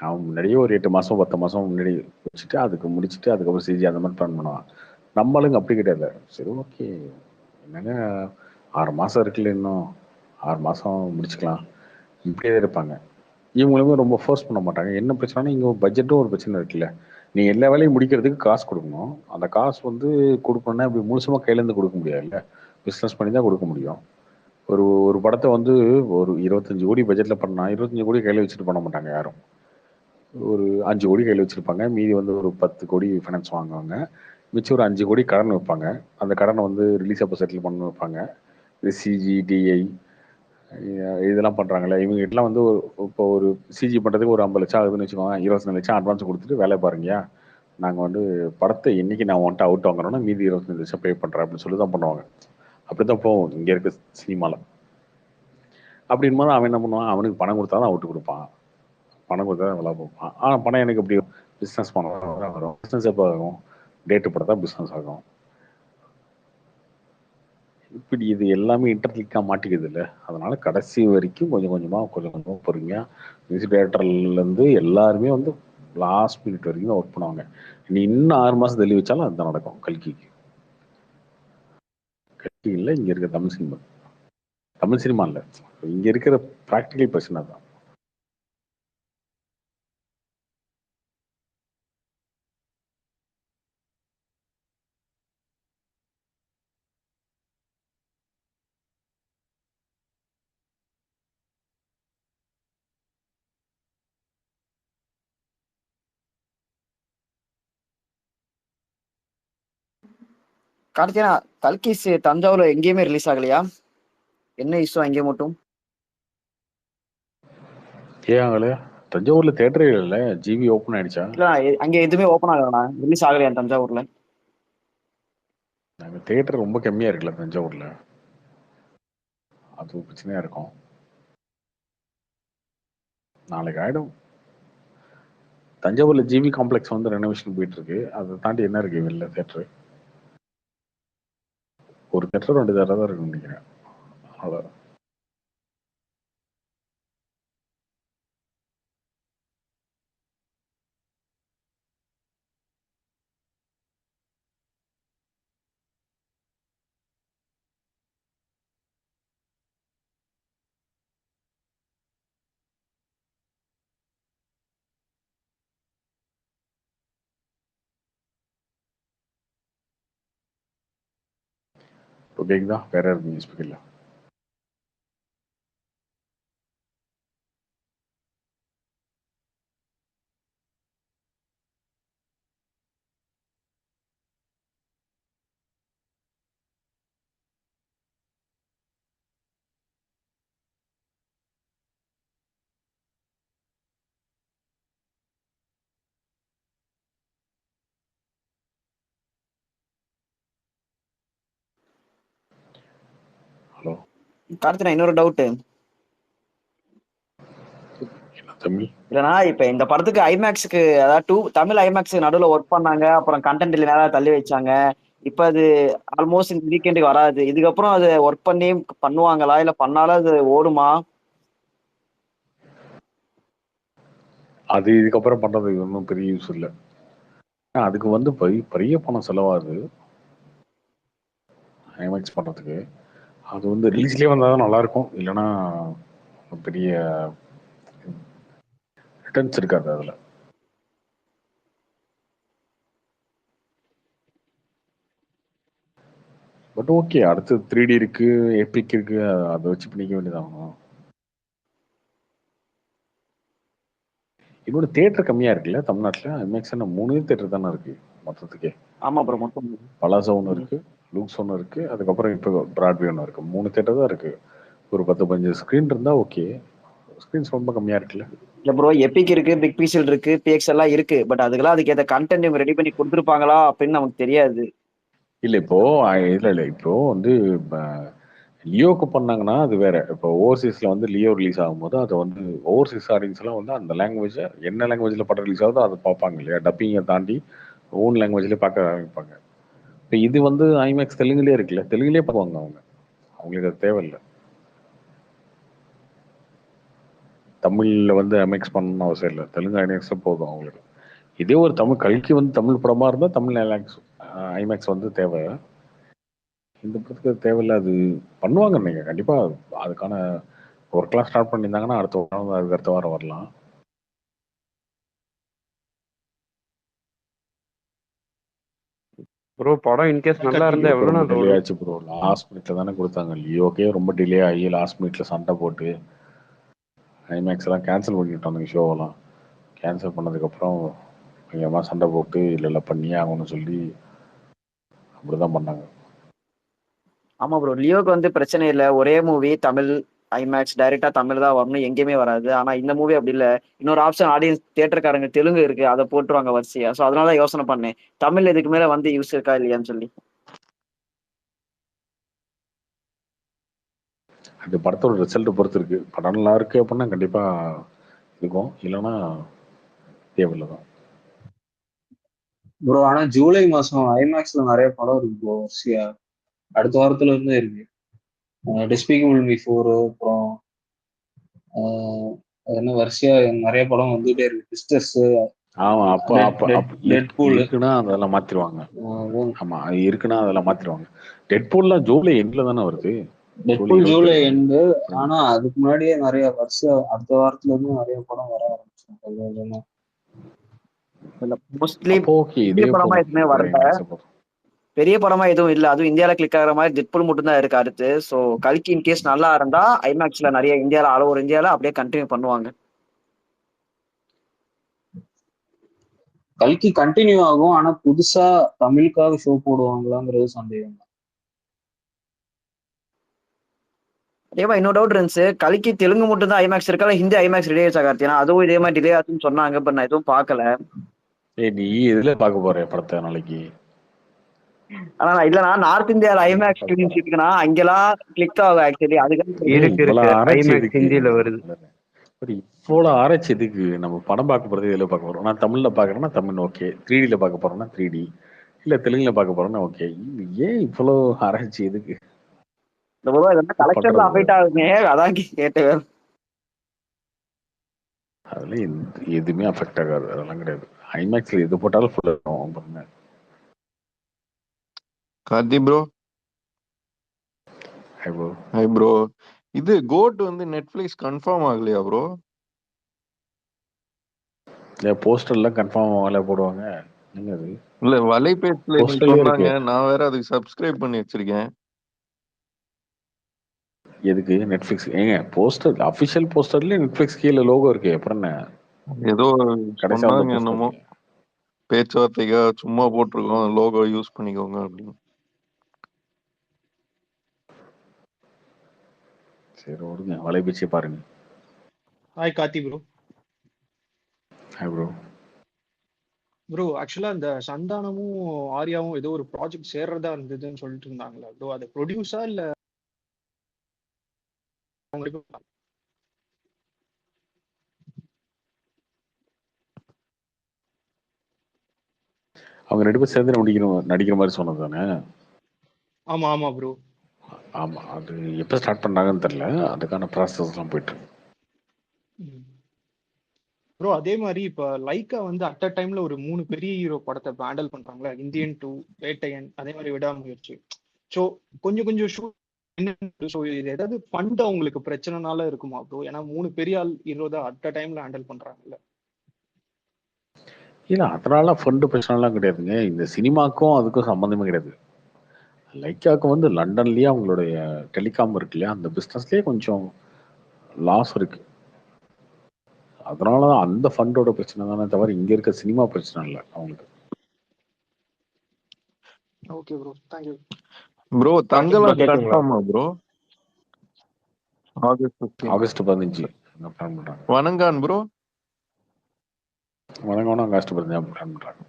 அவன் முன்னாடியே ஒரு 8 மாசம் 10 மாசம் முன்னாடி வச்சுட்டு அதுக்கு முடிச்சுட்டு அதுக்கப்புறம் சிஜி அந்த மாதிரி பிளான் பண்ணுவான். நம்மளுங்க அப்படி கிடையாது. சரி ஓகே, என்னங்க 6 மாசம் இருக்குல்ல, இன்னும் 6 மாசம் முடிச்சுக்கலாம், இப்படியே இருப்பாங்க. இவங்களுமே ரொம்ப ஃபோர்ஸ் பண்ண மாட்டாங்க. என்ன பிரச்சனைனா, இங்கே பட்ஜெட்டும் ஒரு பிரச்சனை இருக்குல்ல. நீ எல்லா வேலையும் முடிக்கிறதுக்கு காசு கொடுக்கணும். அந்த காசு வந்து கொடுக்கணும்னா இப்படி முழுசுமா கையிலேருந்து கொடுக்க முடியாதுல்ல, பிஸ்னஸ் பண்ணி தான் கொடுக்க முடியும். ஒரு ஒரு படத்தை வந்து ஒரு 25 கோடி பட்ஜெட்டில் பண்ணால் 25 கோடி கையில் வச்சுட்டு பண்ண மாட்டாங்க யாரும். ஒரு 5 கோடி கையில் வச்சுருப்பாங்க, மீதி வந்து ஒரு 10 கோடி ஃபைனான்ஸ் வாங்குவாங்க, மிச்சம் ஒரு 5 கோடி கடன் வைப்பாங்க. அந்த கடனை வந்து ரிலீஸ் அப்போ செட்டில் பண்ண வைப்பாங்க. இது சிஜி, டிஐ, இதெல்லாம் பண்றாங்கல்ல இவங்க கிட்டலாம் வந்து இப்போ ஒரு சிஜி பண்றதுக்கு ஒரு 50 லட்சம் ஆகுதுன்னு வச்சுக்கோங்க, 25 லட்சம் அட்வான்ஸ் கொடுத்துட்டு வேலையை பாருங்கயா, நாங்கள் வந்து படத்தை என்னைக்கு நான் வந்துட்டு அவுட் வாங்குறோன்னா மீதி 25 லட்சம் பே பண்றேன் அப்படின்னு சொல்லி தான் பண்ணுவாங்க. அப்படிதான் போகும் இங்க இருக்க சினிமால. அப்படின் போது அவன் என்ன பண்ணுவான், அவனுக்கு பணம் கொடுத்தா தான் அவுட்டு கொடுப்பான், பணம் கொடுத்தா தான் நல்லா பார்ப்பான். ஆனால் பணம் எனக்கு எப்படி பிஸ்னஸ் பண்ண வரும், பிஸ்னஸ் எப்போ ஆகும், டேட்டு படம் தான் பிஸ்னஸ் ஆகும். இப்படி இது எல்லாமே இன்டர்லிங்காக மாட்டிக்குது இல்லை. அதனால கடைசி வரைக்கும் கொஞ்சம் கொஞ்சமாக பொறுமையாக மியூசிக் டைரக்டர்லேருந்து எல்லாருமே வந்து லாஸ்ட் மினிட் வரைக்கும் தான் ஒர்க் பண்ணுவாங்க. நீ இன்னும் 6 மாதம் தள்ளி வச்சாலும் அதுதான் நடக்கும். கல்கிக்கு இல்லை இங்கே இருக்க தமிழ் சினிமா இல்லை, இங்கே இருக்கிற ப்ராக்டிக்கல் பிரச்சனை தான். கார்த்திகேயனா, கல்கிஸ் தஞ்சாவூர்ல எங்கேயுமே ரிலீஸ் ஆகலையா? என்ன இஷ்யூ அங்கே மட்டும்? ஏன் ஆகலையா? தஞ்சாவூர்ல தேட்டரே இல்ல, ஜிவி ஓப்பன் ஆயிடுச்சா? இல்ல அங்க எதுவுமே ஓப்பன் ஆகலண்ணா, ரிலீஸ் ஆகலையா தஞ்சாவூர்ல? நாங்க தேட்டர் ரொம்ப கம்மியா இருக்குல்ல தஞ்சாவூர்ல, அது பிரச்சனையா இருக்கும். நாளைக்கு ஆயிடும். தஞ்சாவூர்ல ஜிவி காம்ப்ளெக்ஸ் வந்து ரெனோவேஷன் போயிட்டு இருக்கு, அதை தாண்டி என்ன இருக்கு வெளில தேட்டரு? ஒரு தேட்டர் 2 தேட்டர் தான் இருக்குன்னு நினைக்கிறேன். அவ்வளோ. இப்போ கேக்குதா? வேற இருக்கு ஸ்பீக்கர்ல. ஹலோ கார்த்திகேயனா, இன்னொரு டவுட். தமிழ் இல்லைன்னா இப்ப இந்த படத்துக்கு ஐமேக்ஸுக்கு, அதாவது தமிழ் ஐமேக்ஸுக்கு நடுவில் ஒர்க் பண்ணாங்க, அப்புறம் கண்டென்ட் நேரா தள்ளி வச்சாங்க. இப்ப அது ஆல்மோஸ்ட் இந்த வீக்கெண்டுக்கு வராது. இதுக்கப்புறம் அது ஒர்க் பண்ணி பண்ணுவாங்களா, இல்ல பண்ணாலும் அது ஓடுமா? அது இதுக்கப்புறம் பண்றது ஒன்றும் பெரிய யூஸ் இல்லை. அதுக்கு வந்து பெரிய பணம் செலவாகுது ஐமேக்ஸ் பண்றதுக்கு. அது வந்து ரிலீஸ்லேயே வந்தால் தான் நல்லா இருக்கும், இல்லைன்னா பெரிய ரிட்டர்ன்ஸ் இருக்காது அதில். பட் ஓகே, அடுத்து 3D இருக்கு, எபிக் இருக்கு, அதை வச்சு பண்ணிக்க வேண்டியதாகணும். இன்னொரு தேட்டர் கம்மியா இருக்குல்ல தமிழ்நாட்டில். ஐமேக்ஸ் 3 தேட்டர் தானே இருக்கு மொத்தத்துக்கே. ஆமா ப்ரோ, மொத்தம். பலாசா ஒன்று இருக்கு, லூக்ஸ் ஒன்று இருக்கு, அதுக்கப்புறம் இப்போ பிராட்வே ஒன்று இருக்கு. 3 தேட்டர் தான் இருக்கு. ஒரு 10-15 ஸ்க்ரீன் இருந்தா ஓகே. ஸ்க்ரீன்ஸ் ரொம்ப கம்மியா இருக்குல்ல. இல்ல ப்ரோ, எபிக் இருக்கு, பிக் பீசல் இருக்கு, பிஎக்ஸ் எல்லாம் இருக்கு. பட் அதுக்கெல்லாம் அதுக்கேற்ற கண்டென்ட் இவங்க ரெடி பண்ணி கொடுத்துருப்பாங்களா அப்படின்னு நமக்கு தெரியாது. இல்ல இப்போ இல்ல இப்போ வந்து லியோக்கு பண்ணாங்கன்னா அது வேற. இப்போ ஓவர்சீஸ்ல வந்து லியோ ரிலீஸ் ஆகும்போது அதை வந்து ஓவர்சீஸ் ஆடியன்ஸ் எல்லாம் வந்து அந்த லாங்குவேஜ் என்ன லாங்குவேஜ்ல படம் ரிலீஸ் ஆகுதோ அதை பார்ப்பாங்க இல்லையா, டப்பிங்கை தாண்டி ஓன் லாங்குவேஜ்லேயே பார்க்க ஆரம்பிப்பாங்க. இப்போ இது வந்து ஐமேக்ஸ் தெலுங்குலேயே இருக்குல்ல, தெலுங்குலேயே பார்ப்பாங்க அவங்க, அவங்களுக்கு அது தேவையில்லை. தமிழ்ல வந்து ஐமேக்ஸ் பண்ணணும்னு அவசியம் இல்லை, தெலுங்கு ஐமேக்ஸ் போதும் அவங்களுக்கு. இதே ஒரு தமிழ் கல்கி வந்து தமிழ் படமா இருந்தால் தமிழ் ஐமேக்ஸ் வந்து தேவை. இந்த படத்துக்கு தேவையில்லை. அது பண்ணுவாங்க நீங்க கண்டிப்பா. அதுக்கான ஒர்க்லாம் ஸ்டார்ட் பண்ணியிருந்தாங்கன்னா அடுத்த வாரம் அதுக்கு அடுத்த வாரம் வரலாம். ப்ரோ படம் இன்கேஸ் நல்லா இருந்தா எவ்வளவு நாள் டிலே ஓடும்? ஆச்சு ப்ரோ. லாஸ்ட் மினிட்ல தானே கொடுத்தாங்க. லியோக்கே ரொம்ப டிலே ஆகி லாஸ்ட் மினிட்ல சண்டை போட்டு ஐமேக்ஸ் எல்லாம் கேன்சல் பண்ணிட்டாங்க. ஷோவெல்லாம் கேன்சல் பண்ணதுக்கப்புறம் பயங்கரமாக சண்டை போட்டு இல்லை பண்ணியே ஆகணும்னு சொல்லி அப்படிதான் பண்ணாங்க. ஆமா ப்ரோ, லியோக்கு வந்து பிரச்சனை இல்லை, ஒரே மூவி தமிழ் ஐமேக்ஸ் டைரக்டா தமிழ் தான் வரணும், எங்கேயுமே வராது. ஆனா இந்த மூவி அப்படி இல்ல. இன்னொரு ஆப்ஷன் ஆடியன்ஸ் தியேட்டருக்காரங்க தெலுங்கு இருக்கு, அதை போட்டுருவாங்க வரிசையா. ஸோ அதனால தான் யோசனை பண்ணேன், தமிழ் இதுக்கு மேல வந்து யூஸ் இருக்கா இல்லையான்னு சொல்லி. அந்த படத்தோட ரிசல்ட் பொறுத்து இருக்கு. படம் நல்லா இருக்கு அப்படின்னா கண்டிப்பா இருக்கும், இல்லைன்னா தேவையில்லை தான். ப்ரோ ஆனா ஜூலை மாசம் ஐமேக்ஸ்ல நிறைய படம் இருக்கு ப்ரோ வரிசையா. அடுத்த வாரத்துல இருந்து இருக்கு. டெஸ்பிகபிள் மீ 4, அப்புறம் என்ன வரிசையா நிறைய படம் வந்துட்டே இருக்கு. சிஸ்டர்ஸ், ஆமா, அப்ப அப்ப அப்ப டெட்பூல். இருக்குன்னா அதெல்லாம் மாத்திருவாங்க. ஆமா, இருக்குன்னா அதெல்லாம் மாத்திருவாங்க. டெட்பூல்லாம் ஜூலை எண்ட்ல தானே வருது. Deadpool July end. ஆனா அதுக்கு முன்னாடியே நிறைய வரிசையா அடுத்த வாரத்துல இருந்து நிறைய படம் வர ஆரம்பிச்சிடும். மோஸ்ட்லி ஓகே, பெரிய படமா எதுவுமே வரல, பெரிய படமா எதுவும் இல்ல. அதுவும் இந்தியால கிளிக் ஆகிற மாதிரி டெட்பூல் மட்டும் தான் இருக்கு அடுத்து. ஸோ கல்கி இன்கேஸ் நல்லா இருந்தா ஐமேக்ஸ்ல நிறைய இந்தியால ஆல் ஓவர் இந்தியால அப்படியே கண்டினியூ பண்ணுவாங்க. கல்கி கண்டினியூ ஆகும், ஆனா புதுசா தமிழுக்காக ஷோ போடுவாங்களாங்கிறது சந்தேகம் தான். அதேவா இன்னொரு டவுட் இருந்துச்சு, கல்கி தெலுங்கு மட்டும் தான் ஐமேக்ஸ் இருக்கா, ஹிந்தி ஐமேக்ஸ் ரிலீஸ் ஆகாத்தியா? அதுவும் இதே மாதிரி டிலே ஆச்சுன்னு சொன்னாங்க, பட் நான் எதுவும் பார்க்கல. நீ இதுல பார்க்க போற படத்தை நாளைக்கு? ஆனா இல்லனா நார்த் இந்தியால ஐமேக்ஸ் ரிலீஸ் இருக்குன்னா அங்கெல்லாம் கிளிக் ஆகும் ஆக்சுவலி. ஐமேக்ஸ் ஹிந்தியில வருது. இவ்வளவு ஆராய்ச்சி எதுக்கு? நம்ம படம் பார்க்க போறது இதுல பார்க்க போறோம். நான் தமிழ்ல பாக்குறேன்னா தமிழ் ஓகே, 3Dல பார்க்க போறோம்னா 3D, இல்ல தெலுங்குல பார்க்க போறோம்னா ஓகே. ஏன் இவ்வளவு ஆராய்ச்சி எதுக்கு? கலெக்ஷன்ல அஃபெக்ட் ஆகுங்க, அதான் கேட்டேன். அதுல எதுவுமே அஃபெக்ட் ஆகாது, அதெல்லாம் கிடையாது. ஐமேக்ஸ்ல எது போட்டாலும் ஃபுல் இருக்கும். Karthi bro, hi bro. இது கோட் வந்து நெட்ஃபிளிக்ஸ் கன்ஃபார்ம் ஆகலையா ப்ரோ? போஸ்டர்ல கன்ஃபார்ம் ஆகல போடுவாங்க. நீங்க அது இல்ல வலைபேஜ்ல சொன்னாங்க, நான் வேற அதுக்கு சப்ஸ்கிரைப் பண்ணி வச்சிருக்கேன். எதுக்கு? நெட்ஃபிளிக்ஸ் ஏங்க போஸ்டர், அபிஷியல் போஸ்டர்ல நெட்ஃபிளிக்ஸ் கீழ லோகோ இருக்கு. அப்புறம் என்ன? ஏதோ சொன்னாங்க என்னமோ பேச்சுவார்த்தைக்கா சும்மா போட்டிருக்கோம், லோகோ யூஸ் பண்ணிக்கோங்க அப்படின்னு. சரி விடுங்க, வலைபேச்சே பாருங்க. Hi Karthi bro. Hi bro. Bro ஆக்சுவலா இந்த சந்தானமும் ஆர்யாவும் ஏதோ ஒரு ப்ராஜெக்ட் சேர்றதா இருந்ததுன்னு சொல்லிட்டு இருந்தாங்களா ப்ரோ? அது ப்ரொடியூஸா இல்ல அவங்க 2 பேரும் சேர்ந்து நடிக்கிற மாதிரி சொன்னது தானே? ஆமா ஆமா ப்ரோ. ஆமா, அது எப்ப ஸ்டார்ட் பண்ணாங்கன்னு தெரியல. அதுக்கான ப்ராசஸ் எல்லாம் போயிட்டு இருக்கு ப்ரோ. அதே மாதிரி இப்ப லைக்கா வந்து அட் அ டைம்ல ஒரு 3 பெரிய ஹீரோ படத்தை ஹேண்டில் பண்றாங்களா, இந்தியன் 2, வேட்டையன், அதே மாதிரி விடாமுயற்சி. ஸோ கொஞ்சம் கொஞ்சம் ஷூ ஸோ இது ஏதாவது ஃபண்ட் அவங்களுக்கு பிரச்சனைனால இருக்குமா ப்ரோ? ஏன்னா 3 பெரிய ஆள் ஹீரோ தான் அட் அ டைம்ல ஹேண்டில் பண்றாங்கல்ல. இல்ல அதனால ஃபண்ட் பிரச்சனைலாம் கிடையாதுங்க. இந்த சினிமாக்கும் அதுக்கும் சம்பந்தமே கிடையாது. லைக்காவுக்கு வந்து லண்டன்லயே அவங்களுடைய டெலிகாம் இருக்கு இல்லையா, அந்த பிஸ்னஸ்லயே கொஞ்சம் லாஸ் இருக்கு. அதனாலதான் அந்த ஃபண்டோட பிரச்சனை தானே தவிர இங்க இருக்க சினிமா பிரச்சனை இல்லை அவங்களுக்கு. Okay bro, thank you bro. தங்கலாம் கன்ஃபார்மா ப்ரோ? ஆகஸ்ட் 15 பிளான் பண்றாங்க. வணங்கான் ப்ரோ. வணங்கணும், ஆகஸ்ட் 15 பிளான் பண்றாங்க.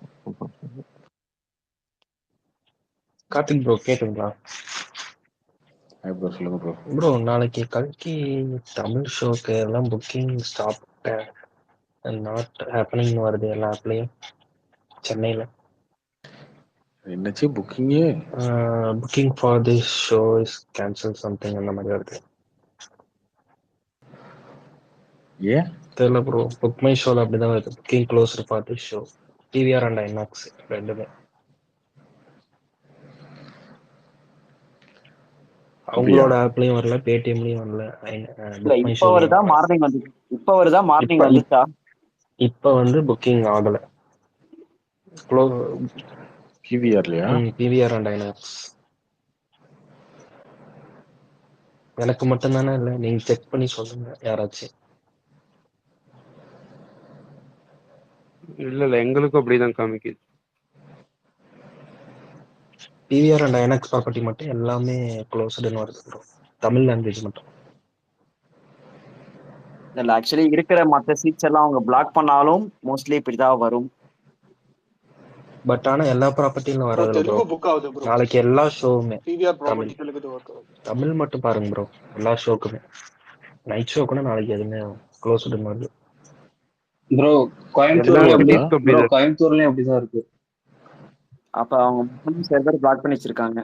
கார்த்திக் ப்ரோ கேக்குங்களா? ப்ரோ சொல்லுங்க ப்ரோ. ப்ரோ நாளைக்கு கல்கி தமிழ் ஷோக்கு எல்லாம் புக்கிங் ஸ்டாப் நாட் ஹேப்பனிங் வருது எல்லா ஆப்லயும் சென்னையில். என்னச்சு புக்கிங்கு? Booking for this show is cancel something அந்த மாதிரி வருது. ஏன் தெரியல ப்ரோ, புக் மை ஷோல அப்படிதான் வருது. Booking closed for this show, TVR and IMAX ரெண்டுமே. அவங்களோட ஆப்லயும் வரல, பேடிஎம்லயும் வரல. இப்ப வருதா மார்னிங் வந்து? இப்ப வருதா மார்னிங் வந்துச்சா? இப்ப வந்து புக்கிங் ஆகல. பிவிஆர்லயா? PVR and IMAX. எனக்கு மட்டும் தானே இல்ல, நீங்க செக் பண்ணி சொல்லுங்க யாராச்சும். இல்ல எங்களுக்கும் அப்படிதான் காமிக்குது. பிவிஆர் அண்ட் ஐநாக்ஸ் ப்ராப்பர்ட்டி மட்டும் எல்லாமே க்ளோஸ்டுன்னு வருது ப்ரோ, தமிழ் லாங்குவேஜ் மட்டும். இல்ல ஆக்சுவலி இருக்கிற மற்ற சீட்ஸ் எல்லாம் அவங்க பிளாக் பண்ணாலும் மோஸ்ட்லி இப்படிதான் வரும். பட் ஆனா எல்லா ப்ராப்பர்ட்டிலும் ப்ரோ வராதுல்ல ப்ரோ. தெலுங்கு புக் ஆகுது ப்ரோ. நாளைக்கு எல்லா ஷோவுமே PVR Tamil property Telugu work ஆகுது. தமிழ் மட்டும் பாருங்க ப்ரோ. எல்லா ஷோக்குமே நைட் ஷோ கூட நாளைக்கு எதுவுமே க்ளோஸ்டு வருது. ப்ரோ எல்லா கோயம்புத்தூர்லயும் அப்படியா? சிட்டிஸ்க்கும் ப்ரோ அப்படிதான். கோயம்புத்தூர்லயும் அப்படிதான் இருக்கு. அப்ப அவங்க சர்வர் பிளாக் பண்ணி வச்சிருக்காங்க.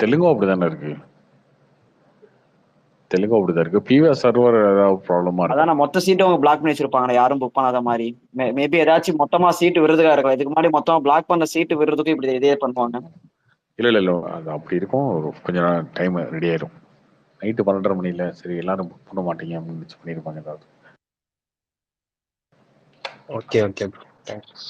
தெலுங்கும் அப்படிதானே இருக்கு. தெலுங்கும் அப்படிதான் இருக்கு. பிவிஆர் சர்வர் ஏதாவது ப்ராப்ளமா இருக்கும். அதான் மொத்த சீட்டும் அவங்க பிளாக் பண்ணி வச்சிருப்பாங்க, யாரும் புக் பண்ணாத மாதிரி. மேபி ஏதாச்சும் மொத்தமா சீட்டு விருதுகா இருக்கலாம். இதுக்கு முன்னாடி மொத்தமா பிளாக் பண்ண சீட்டு விருதுக்கும் இப்படி இதே பண்ணுவாங்க. இல்ல அது அப்படி இருக்கும். கொஞ்ச நாள் டைம் ரெடி ஆயிரும். நைட்டு 12:30 மணில சரி எல்லாரும் புக் பண்ண மாட்டீங்க அப்படின்னு பண்ணியிருப்பாங்க ஏதாவது. Okay okay bro, thanks.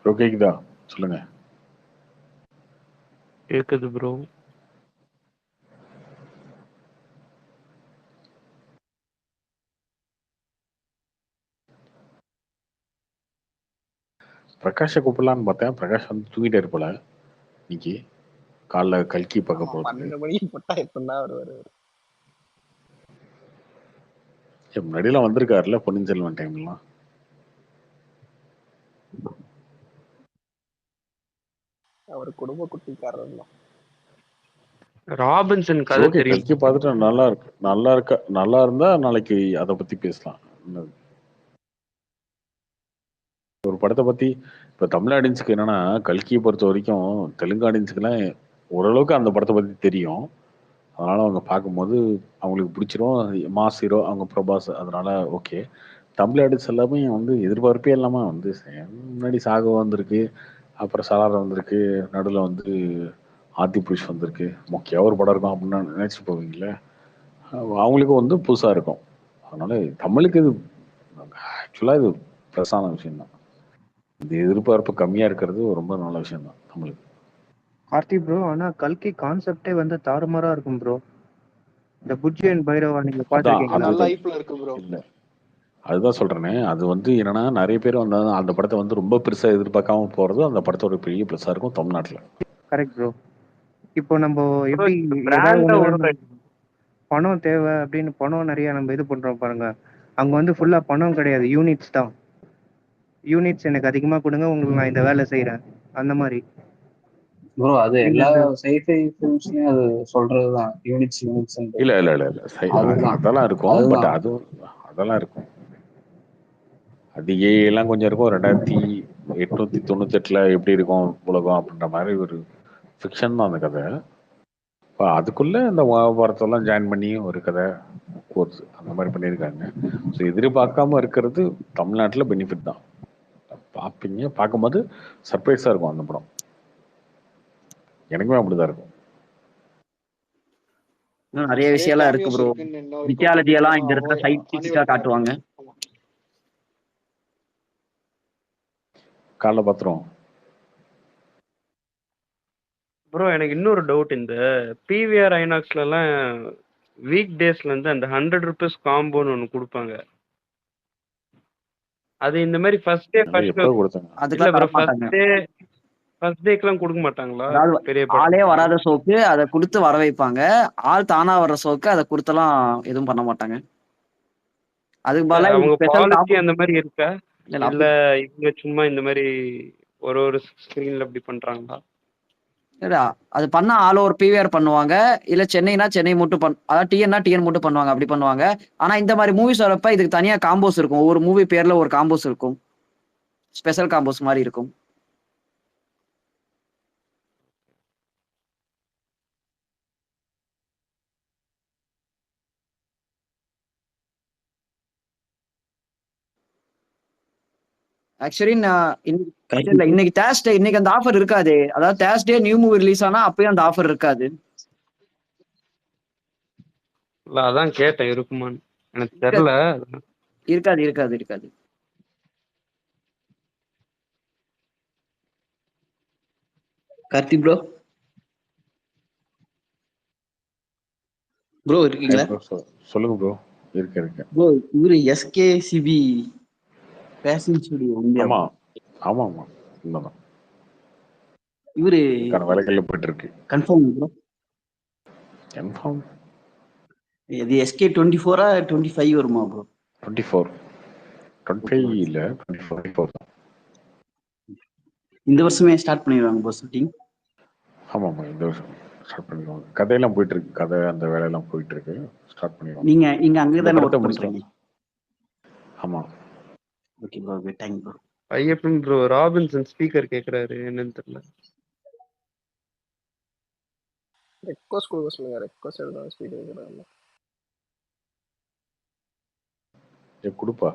Bro கேக்குதா? சொல்லுங்க. கேக்குது ப்ரோ. பிரகாஷை கூப்பிடலான்னு பார்த்தேன். பிரகாஷ் வந்து தூங்கிட்டே இருப்பல இன்னைக்கு காலைல கல்கி பார்க்க ஆமா போறதுக்கு. 12 மணிக்கு போட்டா எப்படின்னா வருவாரு. முன்னாடியெல்லாம் வந்திருக்காருல்ல பொன்னியின் செல்வன் டைம்லாம். அவர் குடும்ப குட்டிக்காரர் தான். ராபின்சன் கதை ஓகே, தெரியும். கல்கி பார்த்துட்டு நல்லா இருந்தா நாளைக்கு அதை பத்தி பேசலாம். ஒரு படத்தை பத்தி இப்ப தமிழ் ஆடியன்ஸுக்கு என்னன்னா, கல்கியை பொறுத்த வரைக்கும் தெலுங்கு ஆடியன்ஸுக்குலாம் ஓரளவுக்கு அந்த படத்தை பத்தி தெரியும். அதனால அவங்க பார்க்கும்போது அவங்களுக்கு பிடிச்சிரும். மாஸ் ஹீரோ அவங்க பிரபாஸ், அதனால ஓகே. தமிழ் ஆடியன்ஸ் எல்லாமே வந்து எதிர்பார்ப்பே இல்லாம வந்து முன்னாடி சாகோ வந்திருக்கு, அப்புறம் சலார் வந்திருக்கு, நடுவில் வந்து ஆதி புருஷ் வந்திருக்கு, மொக்கையா ஒரு படம் இருக்கும் அப்படின்னு நினைச்சிட்டு போவீங்களே, அவங்களுக்கு வந்து புதுசா இருக்கும். அதனால தமிழுக்கு இது ஆக்சுவலா இது ப்ளஸ்ஸான விஷயம் தான். இந்த எதிர்பார்ப்பு கம்மியா இருக்கிறது ரொம்ப நல்ல விஷயம் தான் தமிழுக்கு. கார்த்தி ப்ரோ, ஆனா கல்கி கான்செப்டே வந்து தாறுமாறா இருக்கும் ப்ரோ. இந்த புஜ்ஜி அண்ட் பைரவா நீங்க அதான் பாத்திருக்கீங்களா? அது நல்ல ஹைப்ல இருக்கு ப்ரோ. இல்ல அதுதான் சொல்றேனே, அது வந்து என்னன்னா நிறைய பேர் வந்து அந்த படத்தை வந்து ரொம்ப பெருசா எதிர்பார்க்காம போறது அந்த படத்தோட பெரிய ப்ளஸ்ஸா இருக்கும் தமிழ்நாட்டுல. Correct bro. இப்போ நம்ம ப்ரோ எப்படி ஏதாவது பிராண்ட ஒண்ணு ஒரு வேணும், பணம் தேவை அப்படின்னு பணம் நிறைய நம்ம இது பண்றோம் பாருங்க. அங்க வந்து ஃபுல்லா பணம் கிடையாது, யூனிட்ஸ் தான். யூனிட்ஸ் எனக்கு அதிகமா கொடுங்க, உங்களுக்கு நான் இந்த வேலை செய்யறேன், அந்த மாதிரி. ப்ரோ அது நீங்க எல்லா அந்த சைஃபை ஃபிலிம்ஸ்லயும் அது சொல்றதுதான், யூனிட்ஸ். இல்ல அதுதான் அதெல்லாம் இருக்கும். பட் அதுதான் அதெல்லாம் இருக்கும். அது எல்லாம் கொஞ்சம் இருக்கும். 2898 எப்படி இருக்கும் உலகம் அப்படின்ற மாதிரி ஒரு ஃபிக்ஷன் தான் அந்த கதை. அதுக்குள்ள இந்த மகாபாரதம்லாம் ஜாயின் பண்ணி ஒரு கதை கோர்ஸ் அந்த மாதிரி பண்ணியிருக்காங்க. ஸோ எதிர்பார்க்காம இருக்கிறது தமிழ்நாட்டில் பெனிஃபிட் தான். பார்ப்பீங்க, பார்க்கும்போது சர்ப்ரைஸாக இருக்கும் அந்த படம். எனக்குமே அப்படிதான் இருக்கும். இன்னும் நிறைய நிறைய விஷயம்லாம் இருக்கு கேமியோஸ் ப்ரோ. இருக்குன்னு இன்ன வரைக்கும் மித்தியாலஜி எல்லாம் கண்டுபிடிச்சாலும் இந்த இடத்துல சயின்டிபிக்கா ஹாலிவுட்ல காட்டுவாங்க. காலைல பார்த்துருவோம். ப்ரோ எனக்கு இன்னொரு டவுட். இந்த பிவிஆர் ஐநாக்ஸ்ல எல்லாம் வீக் டேஸ்ல இருந்து அந்த 100 rupees காம்போன்னு ஒண்ணு கொடுப்பாங்க. அது இந்த மாதிரி ஃபர்ஸ்ட் டே ஃபர்ஸ்ட் எப்போ கொடுத்தாங்க? இல்ல அதுக்கெல்லாம் ப்ரோ, தர மாட்டாங்க. ஃபர்ஸ்ட் டேக்கெல்லாம் கொடுக்க மாட்டாங்களா அதாவது பெரிய ஆளே படத்துக்கு? வராத ஷோக்கு அதை கொடுத்து வர வைப்பாங்க. ஆள் தானா வர்ற ஷோக்கு அதை கொடுத்தெல்லாம் எதுவும் பண்ண மாட்டாங்க. அதுக்கு இல்ல, பதிலா அவங்க ஸ்பெஷல் பாலிசி காம்போ. அந்த மாதிரி இருக்கா? இல்ல இல்ல இவங்க சும்மா இந்த மாதிரி ஒரு ஸ்கிரீன்ல இப்படி பண்றாங்களா? இல்ல, அது பண்ண ஆல் ஓவர் பிவிஆர் பண்ணுவாங்க. இல்ல சென்னைனா சென்னை மட்டும் அதாவது டிஎன்னா டிஎன் மட்டும் பண்ணுவாங்க, அப்படி பண்ணுவாங்க. ஆனா இந்த மாதிரி மூவிஸ் வரப்ப இதுக்கு தனியா காம்போஸ் இருக்கும். ஒவ்வொரு மூவி பேர்ல ஒரு காம்போஸ் இருக்கும், ஸ்பெஷல் காம்போஸ் மாதிரி இருக்கும். ஆக்சுவலி நான் இல்ல இன்னைக்கு தேர்ஸ்டே, இன்னைக்கு அந்த ஆஃபர் இருக்காது. அதாவது தேர்ஸ்டே நியூ மூவி ரிலீஸ் ஆனா அப்பயும் அந்த ஆஃபர் இருக்காது. இல்ல அதான் கேட்டேன் இருக்குமான்னு, எனக்கு இருக்காது தெரியல. இருக்காது இருக்காது இருக்காது. கார்த்தி ப்ரோ, ப்ரோ இருக்கீங்களா? ப்ரோ சொல்லுங்க ப்ரோ. இருக்கு. ப்ரோ இவரு எஸ்கேசிபி ஃபேஷன் ஸ்டுடியோ இந்தியா ஆமா ப்ரோ. ஆமா ஆமா உண்மைதான். இவரு இதுக்கான வேலைகள் போயிட்டு இருக்கு. Confirm bro. கன்ஃபார்ம் இது எஸ்கே 24 25 வருமா ப்ரோ? 24 25 இல்ல 24 தான். இந்த வருஷமே ஸ்டார்ட் பண்ணிடுவாங்க ப்ரோ ஷூட்டிங். ஆமாம் இந்த வருஷம் ஸ்டார்ட் பண்ணிடுவாங்க. கதையெல்லாம் போயிட்டு இருக்கு. கதை அந்த வேலையெல்லாம் போயிட்டு இருக்கு. ஸ்டார்ட் பண்ணிடுவாங்க. நீங்க இங்க அங்கே இந்த தானே படத்தை ஒர்க் முடிச்சிடும். பண்றீங்க? ஆமாம். Okay bro, okay thank bro. Ayyappan bro Robinson speaker கேக்குறாரு, என்னன்னு தெரியல. ரெக்வஸ்ட் கொடுக்க சொல்லுங்க. ரெக்வஸ்ட் எடுத்து ஸ்பீக்கர் கேக்குறாங்க. கொடுப்பா.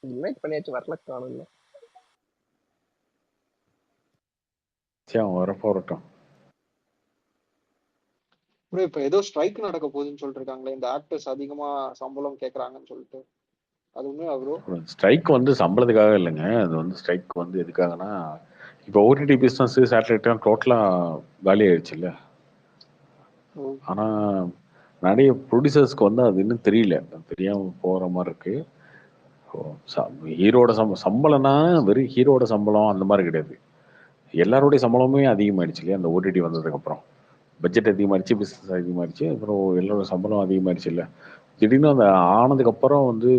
இன்வைட் பண்ணியாச்சு, வரல காணும்ல. சரி அவன் வரப்போ வரட்டும். ப்ரோ இப்ப ஏதோ ஸ்ட்ரைக் நடக்க போகுதுன்னு சொல்லிட்டு இருக்காங்களே, இந்த ஆக்டர்ஸ் அதிகமா சம்பளம் கேக்குறாங்கன்னு சொல்லிட்டு, அது உண்மையா ப்ரோ? ஸ்ட்ரைக் வந்து சம்பளத்துக்காக இல்லைங்க. அது வந்து ஸ்ட்ரைக் வந்து எதுக்காகனா, இப்போ ஓடிடி பிஸ்னஸ் சேட்டலைட்லாம் டோட்டலாக காலி ஆயிடுச்சுல்ல. ஆனால் நிறைய ப்ரொடியூசர்ஸ்க்கு வந்து அது இன்னும் தெரியல, தெரியாமல் போகிற மாதிரி இருக்கு. ஹீரோட சம்பளம்னா வெறும் ஹீரோட சம்பளம் அந்த மாதிரி கிடையாது. எல்லாருடைய சம்பளமுமே அதிகமாயிடுச்சு இல்லையா அந்த ஓடிடி வந்ததுக்கப்புறம். பட்ஜெட் அதிகமாகிடுச்சு, பிஸ்னஸ் அதிகமாகிடுச்சு, அப்புறம் எல்லாரோட சம்பளம் அதிகமாகிடுச்சு இல்லை. திடீர்னு அந்த ஆனதுக்கப்புறம் வந்து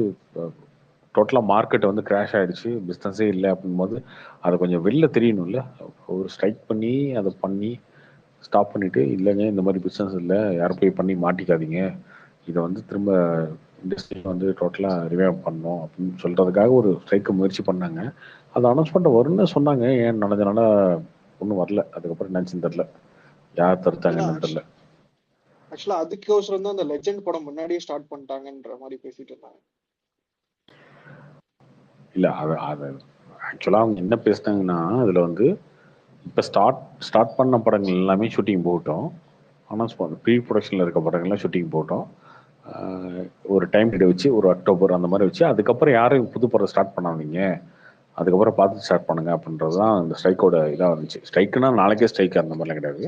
டோட்டலாக மார்க்கெட் வந்து கிராஷ் ஆகிடுச்சு, பிஸ்னஸே இல்லை அப்படின்போது அதை கொஞ்சம் வெளில தெரியணும்ல. ஒரு ஸ்ட்ரைக் பண்ணி அதை பண்ணி ஸ்டாப் பண்ணிவிட்டு, இல்லைங்க இந்த மாதிரி பிஸ்னஸ் இல்லை, யாரும் போய் பண்ணி மாட்டிக்காதீங்க, இதை வந்து திரும்ப இண்டஸ்ட்ரி வந்து டோட்டலாக ரிவைவ் பண்ணணும் அப்படின்னு சொல்கிறதுக்காக ஒரு ஸ்ட்ரைக்கை முயற்சி பண்ணாங்க. அது அனௌன்ஸ்மெண்ட் வரும்னு சொன்னாங்க. ஏன் நடந்தனால ஒன்றும் வரல. அதுக்கப்புறம் நினச்சின்னு தெரில, யார் தடுத்தாங்கன்னு தெரில. ஆக்சுவலா அதுக்கோசரம் தான் அந்த லெஜெண்ட் படம் முன்னாடியே ஸ்டார்ட் பண்ணிட்டாங்கன்ற மாதிரி பேசிட்டு இருந்தாங்க. இல்லை அது ஆக்சுவலாக அவங்க என்ன பேசினாங்கன்னா, அதில் வந்து இப்போ ஸ்டார்ட் பண்ண படங்கள் எல்லாமே ஷூட்டிங் போகட்டும், அனௌன்ஸ் பண்ண ப்ரீ ப்ரொடக்ஷனில் இருக்க படங்கள்லாம் ஷூட்டிங் போகட்டும், ஒரு டைம் பீரியட் வச்சு ஒரு அக்டோபர் அந்த மாதிரி வச்சு, அதுக்கப்புறம் யாரும் புது படம் ஸ்டார்ட் பண்ணாதீங்க, அதுக்கப்புறம் பார்த்து ஸ்டார்ட் பண்ணுங்க அப்படின்றது தான் இந்த ஸ்ட்ரைக்கோட இதாக இருந்துச்சு. ஸ்ட்ரைக்குன்னா நாளைக்கே ஸ்ட்ரைக் அந்த மாதிரிலாம் கிடையாது,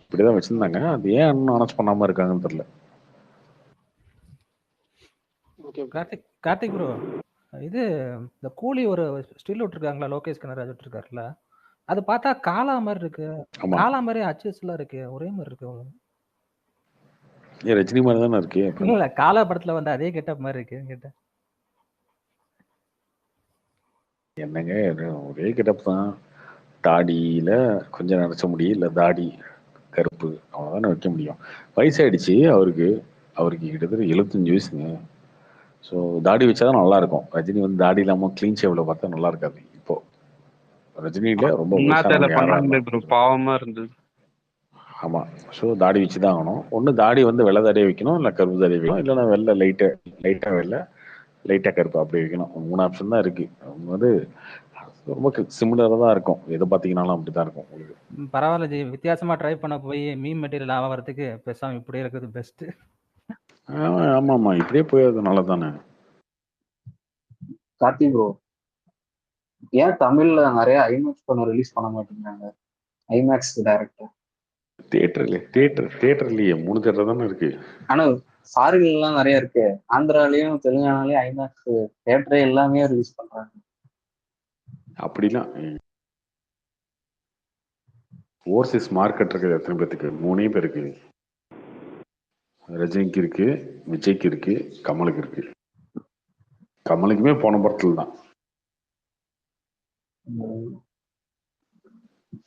இப்படி தான் வச்சுருந்தாங்க. அது ஏன் இன்னும் அனௌன்ஸ் பண்ணாமல் இருக்காங்கன்னு தெரில. கார்த்திக் ப்ரோ, இது இந்த கூலி ஒரு ஸ்டில் விட்டுருக்காங்களா, லோகேஷ் கனராஜ் விட்டுருக்காருல, அது பார்த்தா காலா மாதிரி இருக்கு. காலா மாதிரி அச்சஸ்லாம் இருக்கு, ஒரே மாதிரி இருக்கு. ஏன் ரஜினி மாதிரி தானே இருக்கு? இல்ல காலா படத்துல வந்து அதே கெட்டப் மாதிரி இருக்கு கேட்டேன். என்னங்க ஒரே கெட்டப் தான், தாடியில கொஞ்சம் நரைச்ச முடியும், இல்லை தாடி கருப்பு, அவ்வளோதானே வைக்க முடியும். வயசாயிடுச்சு அவருக்கு. கிட்டத்தட்ட 75 வயசுங்க. ஸோ தாடி வச்சாதான் நல்லா இருக்கும். ரஜினி வந்து தாடி இல்லாமல் க்ளீன் ஷேவ்ல பார்த்தா நல்லா இருக்காது. இப்போ ரஜினியில ரொம்ப வயசானவங்க யாரா இருந்தாலும் பாவமா இருந்தது. ஆமா. ஸோ தாடி வச்சு தான் ஆகணும். ஒன்று தாடி வந்து வெள்ளை தாடியை வைக்கணும், இல்லை கருப்பு தாடி வைக்கணும், இல்லைன்னா வெள்ளை லைட்டாக வெள்ளை லைட்டாக கருப்பு அப்படி வைக்கணும். 3 ஆப்ஷன் தான் இருக்கு. அவங்க வந்து ரொம்ப சிமிலராக தான் இருக்கும். எதை பார்த்தீங்கன்னாலும் அப்படி தான் இருக்கும் உங்களுக்கு. பரவாயில்ல ஜி, வித்தியாசமா ட்ரை பண்ண போய் மீம் மெட்டீரியல் ஆகிறதுக்கு பேசாம இப்படியே இருக்குது பெஸ்ட். ஆமாம்மா, இப்படியே போய் நல்லா தானே. கார்த்தி ப்ரோ, ஏன் தமிழ்ல நிறைய ஐமேக்ஸ் படம் ரிலீஸ் பண்ண மாட்டேங்கிறாங்க? ஐமேக்ஸ் டைரக்டர் தியேட்டர்லயே 3 தியேட்டர் தானே இருக்கு. ஆனா ஃபாரின்ல எல்லாம் நிறைய இருக்கு. ஆந்திராலையும் தெலுங்கானாலையும் ஐமேக்ஸ் தியேட்டரே எல்லாமே ரிலீஸ் பண்றாங்க. அப்படிலாம் ஓவர்சீஸ் மார்க்கெட் இருக்குது. எத்தனை பேருக்கு? 3 பேருக்கு. ரஜினிக்கு இருக்கு, விஜய்க்கு இருக்கு, கமலுக்கு இருக்கு. கமலுக்குமே போன படத்துல தான்.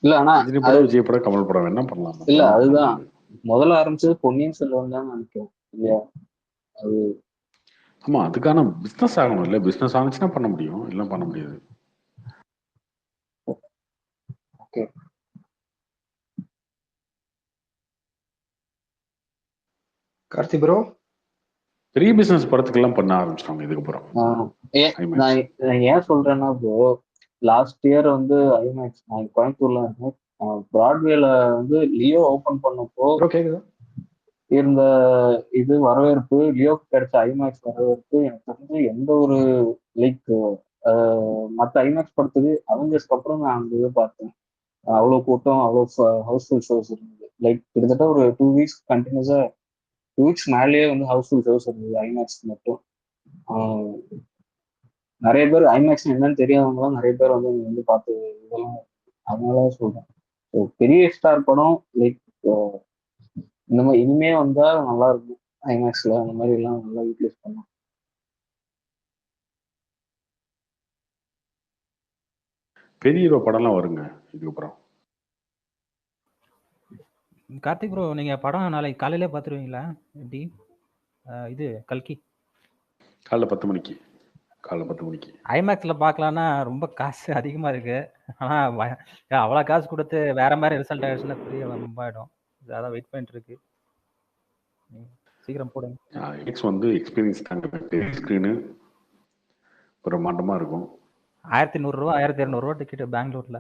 இல்ல ஆனா ரஜினி படம், விஜய் படம், கமல் படம் என்ன பண்ணலாம்? இல்ல அதுதான் முதல்ல ஆரம்பிச்சது பொன்னியின் செல்வன் தான் நினைக்கிறேன் இல்லையா? அது ஆமா, அதுக்கான பிசினஸ் ஆகணும் இல்ல. பிசினஸ் ஆனிச்சுன்னா பண்ண முடியும், இல்லை பண்ண முடியாது. ஓகே. கார்த்தி ப்ரோ, பெரிய பிசினஸ் படத்துக்கெல்லாம் பண்ண ஆரம்பிச்சிட்டாங்க இதுக்கப்புறம். நான் ஏன் சொல்றேன்னா ப்ரோ, லாஸ்ட் இயர் வந்து ஐமேக்ஸ் நான் கோயம்புத்தூர்ல இருக்கேன், பிராட்வேல வந்து லியோ ஓபன் பண்ணப்போ இருந்த இது வரவேற்பு, லியோக்கு கிடைச்ச ஐமேக்ஸ் வரவேற்பு எனக்கு தெரிஞ்சு எந்த ஒரு லைக் மற்ற ஐமேக்ஸ் படத்துக்கு அவெஞ்சர்ஸ்க்கு அப்புறம் நான் அந்த இதை பார்த்தேன். அவ்வளோ கூட்டம், அவ்வளோ ஹவுஸ்ஃபுல் ஷோஸ் இருந்தது. லைக் கிட்டத்தட்ட ஒரு 2 வீக்ஸ் கண்டினியூஸா 2 வீக்ஸ் மேலேயே வந்து ஹவுஸ்ஃபுல் ஷோஸ் இருந்தது ஐமேக்ஸ் மட்டும். நிறைய பேர் ஐமேக்ஸ் என்னன்னு தெரியாதவங்களாம் நிறைய பேர் வந்து இங்க வந்து பார்த்து இதெல்லாம் அதனால சொல்றேன். ஸோ பெரிய ஸ்டார் படம் லைக் இந்த மாதிரி இனிமே வந்தா நல்லா இருக்கும். ஐமேக்ஸ்ல அந்த மாதிரி எல்லாம் நல்லா யூட்டிலைஸ் பண்ணலாம். பெரிய ஹீரோ படம்லாம் வருங்க இதுக்கப்புறம். கார்த்திக் ப்ரோ நீங்க படம் நாளைக்கு காலையிலே பார்த்துருவீங்களா எப்படி? இது கல்கி காலைல 10 மணிக்கு. காலைல 10 மணிக்கு ஐமேக்ஸ்ல பார்க்கலான்னா ரொம்ப காசு அதிகமா இருக்கு. ஆனா அவ்வளோ காசு கொடுத்து வேற மாதிரி ரிசல்ட் ஆயிடுச்சுன்னா பெரிய ரொம்ப ஆயிடும். அதான் வெயிட் பண்ணிட்டு இருக்கு. சீக்கிரம் போடுங்க. ஐமேக்ஸ் வந்து எக்ஸ்பீரியன்ஸ் தாங்க. பெரிய ஸ்க்ரீனு பிரம்மாண்டமா இருக்கும். 1100 ரூபா 1200 ரூபா டிக்கெட் பெங்களூர்ல.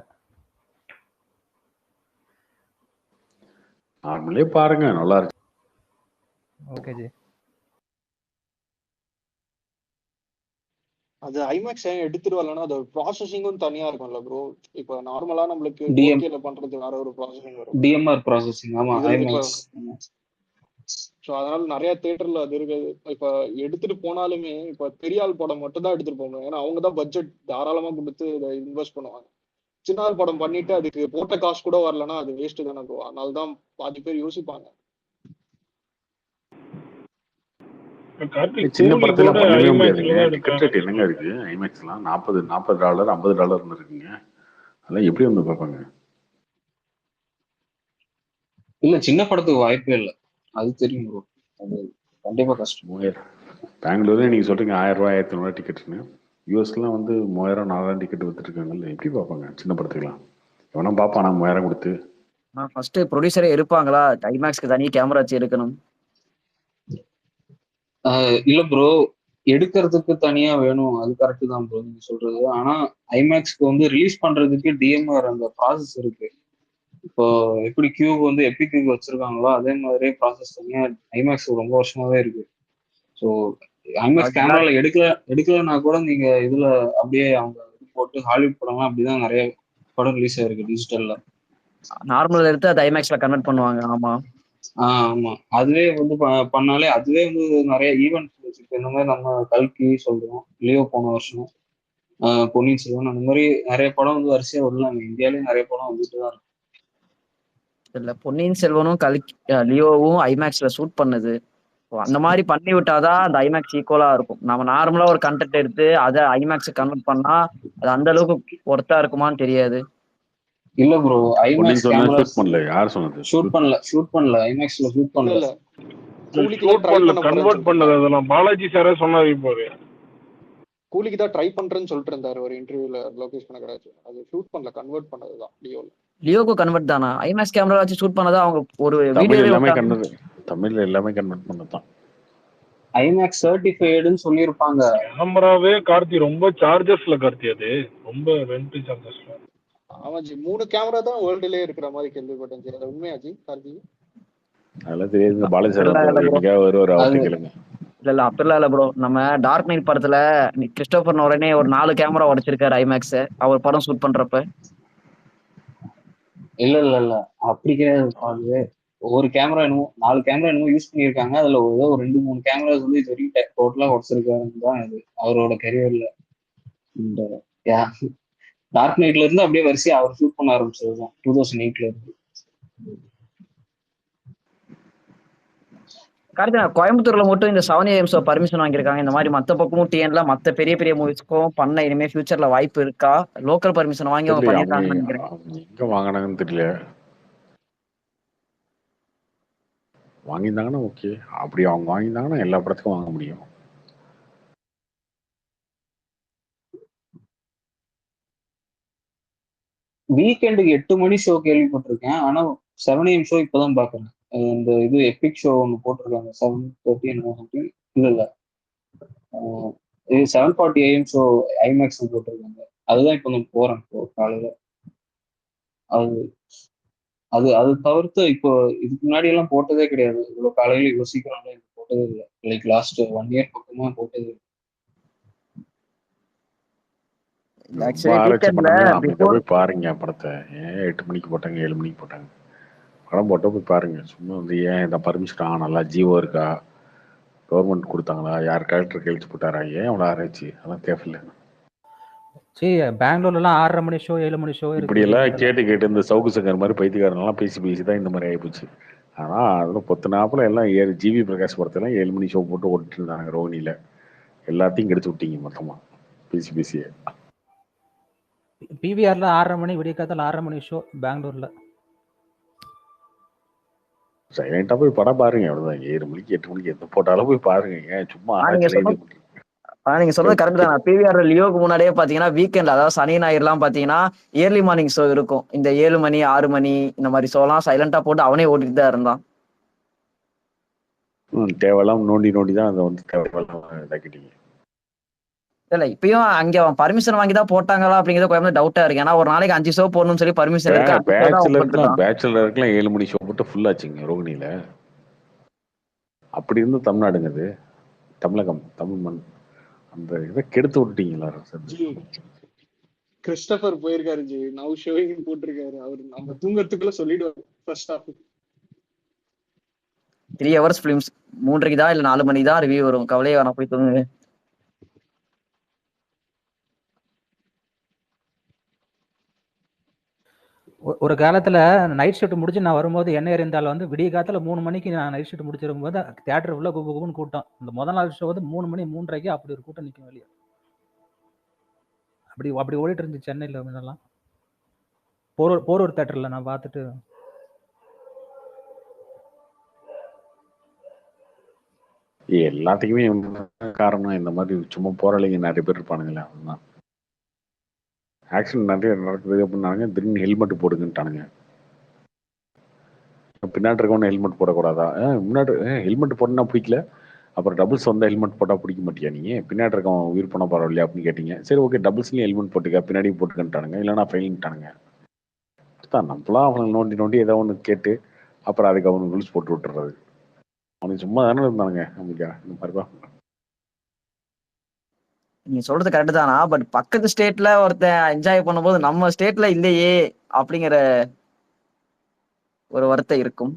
நார்மலே பாருங்க நல்லா இருக்கு. Okay G. அது ஐமேக்ஸ் எடுத்துட்டு வரலன்னா அது ப்ராசஸிங்கும் தனியா இருக்கும்ல ப்ரோ. இப்போ நார்மலா நம்மளுக்கு DM 4K ல பண்றது வேற ஒரு ப்ராசஸிங் வரும். DMR processing. ஆமா இதுல இப்போ ஐமேக்ஸ். ஸோ அதனால நிறைய தியேட்டர்ல அது இருக்குது. இப்போ எடுத்துட்டு போனாலுமே இப்போ பெரிய ஆள் படம் மட்டும் தான் எடுத்துட்டு போகணும். ஏன்னா அவங்க தான் பட்ஜெட் தாராளமா கொடுத்து இதை இன்வெஸ்ட் பண்ணுவாங்க. சின்ன ஆள் படம் பண்ணிட்டு அதுக்கு போட்ட காசு கூட வரலன்னா அது வேஸ்ட் தானே ப்ரோ. அதனால தான் பாதி பேர் யோசிப்பாங்க. சின்ன படத்துல பண்ணவே முடியாதுங்க. டிக்கெட் ரேட் என்னங்க இருக்கு ஐமேக்ஸ்லாம்? $40 $50 இருக்குங்க. அதெல்லாம் எப்படி வந்து பார்ப்பாங்க? இல்ல சின்ன படத்துக்கு வாய்ப்பே இல்லை, அது தெரியும் ப்ரோ. அது கண்டிப்பா கஷ்டம். 3000 பெங்களூர்ல நீங்க சொல்றீங்க 1000 ரூபாய் 1500 டிக்கெட்னு. யூஎஸ்லாம் வந்து 3000 4000 டிக்கெட் வித்துட்டு இருக்காங்கல்ல. எப்படி பார்ப்பாங்க சின்ன படத்துக்குலாம்? எவனா பார்ப்பானா 3000 கொடுத்து? ஃபர்ஸ்ட் ப்ரொடியூசரே இருப்பாங்களா? ஐமேக்ஸ்க்கு தனி கேமரா வச்சு எடுக்கணும். இல்ல ப்ரோ, எடுக்கிறதுக்கு தனியா வேணும், அது கரெக்ட் தான் ப்ரோ நீங்க சொல்றது. ஆனா ஐமேக்ஸ்க்கு வந்து ரிலீஸ் பண்றதுக்கு DMR அந்த ப்ராசஸ் இருக்கு. இப்போ எப்படி கியூ வந்து எபிக்கு வச்சிருக்காங்களோ அதே மாதிரி ப்ராசஸ் தனியா ஐமேக்ஸ் ரொம்ப வருஷமாவே இருக்கு. ஸோ ஐமேக்ஸ் கேமரால எடுக்கலன்னா கூட நீங்க இதுல அப்படியே அவங்க போட்டு ஹாலிவுட் படம்லாம் அப்படிதான் நிறைய படம் ரிலீஸ் ஆயிருக்கு டிஜிட்டல்ல. நார்மல் எடுத்து அதை ஐமேக்ஸ்ல கன்வெர்ட் பண்ணுவாங்க. ஆமா ஆமா, அதுவே வந்து பண்ணாலே அதுவே வந்து நிறைய ஈவெண்ட்ஸ் வச்சிருக்கு. இந்த மாதிரி நம்ம கல்கி சொல்றோம், லியோ போன வருஷம், பொன்னியின் செல்வன், அந்த மாதிரி நிறைய படம் வந்து வரிசையா வரலாம். இந்தியாலயும் நிறைய படம் வந்துட்டு தான் இருக்கு. இல்ல பொன்னியின் செல்வனும் லியோவும் ஐமேக்ஸ்ல ஷூட் பண்ணுது. அந்த மாதிரி பண்ணி விட்டாதான் அந்த ஐமேக்ஸ் ஈக்குவலா இருக்கும். நம்ம நார்மலா ஒரு கண்டென்ட் எடுத்து அதை ஐமேக்ஸ் கன்வெர்ட் பண்ணா அது அந்த அளவுக்கு ஒர்த்தா இருக்குமான்னு தெரியாது. இல்ல ப்ரோ, ஐமேக்ஸ் கேமரா ஷூட் பண்ணல. யார் சொன்னது? ஷூட் பண்ணல ஐமேக்ஸ்ல ஷூட் பண்ணல. ஷூட் பண்ணல, கன்வெர்ட் பண்ணது. அதெல்லாம் பாலாஜி சாரே சொன்னாரு. இப்போ கூலிக்கு தான் ட்ரை பண்றேன்னு சொல்லிட்டு இருந்தாரு ஒரு இன்டர்வியூல லோகேஷ் கனகராஜ். அது ஷூட் பண்ணல, கன்வெர்ட் பண்ணதுதான் லியோல. லியோக்கு கன்வெர்ட் தானா? ஐமேக்ஸ் கேமரா வச்சு ஷூட் பண்ணதா அவங்க ஒரு வீடியோவே எல்லாமே கன்வெர்ட். தமிழ்ல எல்லாமே கன்வெர்ட் பண்ணதான். ஐமேக்ஸ் சர்டிஃபைடுன்னு சொல்லியிருப்பாங்க. கேமராவே கார்த்தி ரொம்ப சார்ஜஸ்ல கார்த்தி, அது ரொம்ப ரெண்ட் சார்ஜஸ்ல. ஆமாஜி 3 கேமரா தான் வேர்ல்டுலயே இருக்கிற மாதிரி கேள்விப்பட்டேன். அது உண்மையாஜி கார்த்தி? அதெல்லாம் தெரியுதுங்க. பாலாஜி சார் ஒரு அவர்கிட்ட கேளுங்க. இல்ல அப்படிலாம் இல்ல ப்ரோ. நம்ம டார்க் நைட் படத்துல கிறிஸ்டோபர் நோலனே ஒரு 4 கேமரா உடைச்சிருக்காரு ஐமேக்ஸ் அவர் படம் ஷூட் பண்றப்ப. இல்ல அப்படி கிடையாது. அது ஒரு கேமரா என்னமோ 4 கேமரா என்னமோ யூஸ் பண்ணியிருக்காங்க. அதுல ஏதோ 2-3 கேமராஸ் வந்து இது வரைக்கும் டோட்டலா உடச்சிருக்காருன்னு தான் இது அவரோட கரியர்ல. இந்த டார்க் நைட்ல இருந்து அப்படியே வரிசையா அவர் ஷூட் பண்ண ஆரம்பிச்சதுதான் 2008ல இருந்து. கார்த்தினா கோயம்புத்தூர்ல மட்டும் இந்த 7AM ஷோ பர்மிஷன் வாங்கியிருக்காங்க. இந்த மாதிரி மத்த பக்கமும் டிஎன்ல மத்த பெரிய பெரிய மூவிஸ்க்கும் பண்ண இனிமே ஃபியூச்சர்ல வாய்ப்பு இருக்கா? லோக்கல் பர்மிஷன் வாங்கி அவங்க பண்ணிருக்காங்கன்னு நினைக்கிறேன். எங்க வாங்கினாங்கன்னு தெரியல. வாங்கியிருந்தாங்கன்னா ஓகே. அப்படி அவங்க வாங்கியிருந்தாங்கன்னா எல்லா படத்துக்கும் வாங்க முடியும். வீக்கெண்டுக்கு 8 மணி ஷோ கேள்விப்பட்டிருக்கேன். ஆனா 7AM ஷோ இப்பதான் பாக்குறேன். இந்த இது எபிக் ஷோ ஒன்று போட்டிருக்காங்க 7:30 என்ன சம்திங். இல்ல இது 7:40 AM ஷோ ஐமேக்ஸ் போட்டிருக்காங்க. அதுதான் இப்போ நான் போறேன் இப்போ காலையில. அது அது அது தவிர்த்து இப்போ இதுக்கு முன்னாடி எல்லாம் போட்டதே கிடையாது. இவ்வளவு காலையில இவ்வளவு சீக்கிரம் போட்டதே இல்லை. லைக் லாஸ்ட் 1 இயர் பக்கமா போட்டது. ரொம்ப ஆக்சுவலி ஆராய்ச்சி வீக்கெண்ட்ல பண்ணாம அமைதியா பிஃபோர் போய் பாருங்க படத்தை. ஏன் 8 மணிக்கு போட்டாங்க 7 மணிக்கு போட்டாங்க? படம் போட்டால் போய் பாருங்க. சும்மா வந்து ஏன் இதை பர்மிஷன் ஆனாலா, ஜியோ இருக்கா, கவர்மெண்ட் கொடுத்தாங்களா, யார் கலெக்டர் கழிச்சு போட்டாரா, ஏன் அவ்வளோ ஆராய்ச்சி? அதெல்லாம் தேவையில்லை. சரி, பெங்களூர்லாம் 6:30 மணி ஷோ 7 மணி ஷோ இருக்கு. இப்படியெல்லாம் கேட்டு இந்த சவுக்கு சங்கர் மாதிரி பைத்தியக்காரனெல்லாம் பேசி தான் இந்த மாதிரி ஆகிப்போச்சு. ஆனால் அதில் 10 நாப்பில் எல்லாம் ஜிவி பிரகாஷ் படத்தெல்லாம் 7 மணி ஷோ போட்டு ஓட்டிட்டு இருந்தாங்க ரோஹினியில். எல்லாத்தையும் கெடுத்து விட்டீங்க மொத்தமாக பேசியே. பிவிஆர்ல 6:30 மணி, விடிய காலத்தில் 6:30 மணி ஷோ பெங்களூர்ல. சைலண்டா போய் படம் பாருங்க, அவ்வளவுதான். 7 மணிக்கு 8 மணிக்கு எந்த போட்டாலும் போய் பாருங்க. ஏன் சும்மா நீங்க சொல்றது கரெக்ட் தான். பிவிஆர் லியோக்கு முன்னாடியே பாத்தீங்கன்னா வீக்கெண்ட், அதாவது சனி ஞாயிறு எல்லாம் பாத்தீங்கன்னா ஏர்லி மார்னிங் ஷோ இருக்கும். இந்த 7 மணி 6 மணி இந்த மாதிரி ஷோ எல்லாம் சைலண்டா போட்டு அவனே ஓட்டிட்டு தான் இருந்தான். தேவையெல்லாம் நோண்டி தான் அதை வந்து தேவையெல்லாம் இதாக்கிட்டீங்க. இல்ல இப்பயும் அங்க அவன் பர்மிஷன் வாங்கி தான் போட்டாங்களா அப்படிங்கிறது கொஞ்சம் டவுட்டா இருக்கு. ஏன்னா ஒரு நாளைக்கு 5 ஷோ போடணும்னு சொல்லி பர்மிஷன் இருக்கு. பேச்சுலருக்குலாம் 7 மணி ஷோ போட்டு ஃபுல் ஆச்சுங்க ரோகிணியில. அப்படி இருந்து தமிழ்நாடுங்க அது, தமிழகம், தமிழ் மண். அந்த இதை கெடுத்து விட்டீங்களா? கிறிஸ்டபர் போயிருக்காரு ஜி, நவ் ஷோயிங் போட்டிருக்காரு. அவர் நம்ம தூங்கறதுக்குள்ள சொல்லிடுவாரு. ஃபர்ஸ்ட் ஹாஃப் 3 hours ஃபிலிம்ஸ் 3:30 தான் இல்ல 4 மணி தான் ரிவ்யூ வரும். கவலையே வேணாம், போய் தூங்குங்க. ஒரு காலத்துல நைட் ஷிஃப்ட் முடிச்சு நான் வரும்போது என்ன இருந்தாலும் வந்து விடிய காலத்துல 3 மணிக்கு நான் நைட் ஷிஃப்ட் முடிச்சிருக்கும் போது தியேட்டர் ஃபுல்லா குபுன்னு கூட்டம். இந்த முதல் நாள் ஷோ வந்து 3 மணி 3:30க்கு அப்படி ஒரு கூட்டம் நிற்கும் வெளியே. அப்படி ஓடிட்டு இருந்துச்சு சென்னையில் இதெல்லாம். போரூர் தியேட்டர்ல நான் பார்த்துட்டு எல்லாத்துக்குமே காரணம் இந்த மாதிரி சும்மா போராளிங்க நிறைய பேர் இருப்பானுங்களே, அதுதான். ஆக்சிடென்ட் நிறைய நடக்குது அப்படின்னாங்க. திடீர்னு ஹெல்மெட் போடுங்கன்ட்டானுங்க. பின்னாடி இருக்கவன ஹெல்மெட் போடக்கூடாதா? முன்னாடி ஹெல்மெட் போட்டா பிடிக்கல, அப்புறம் டபுள்ஸ் வந்தால் ஹெல்மெட் போட்டால் பிடிக்க மாட்டியா நீங்கள்? பின்னாடி இருக்கவன் உயிர் பண்ண பரவாயில்லையா அப்படின்னு கேட்டீங்க. சரி ஓகே, டபுள்ஸ்லேயும் ஹெல்மெட் போட்டுக்க, பின்னாடி போட்டுக்கிட்டானுங்க. இல்லைனா ஃபெயின்ட்டானுங்க. தான் நம்மளாம் அவனை நோண்டி ஏதோ ஒன்று கேட்டு அப்புறம் அதுக்கு அவனுக்கு ரூல்ஸ் போட்டு விட்டுறது. அவனுக்கு சும்மா தானே இருந்தானுங்க நமக்கு இந்த மாதிரிதான். நீங்க சொல்றது கரெக்ட் தானா? பட் பக்கத்து ஸ்டேட்ல ஒருத்தன் என்ஜாய் பண்ணும்போது நம்ம ஸ்டேட்ல இல்லையே அப்படிங்கிற ஒரு வருத்தம் இருக்கும்.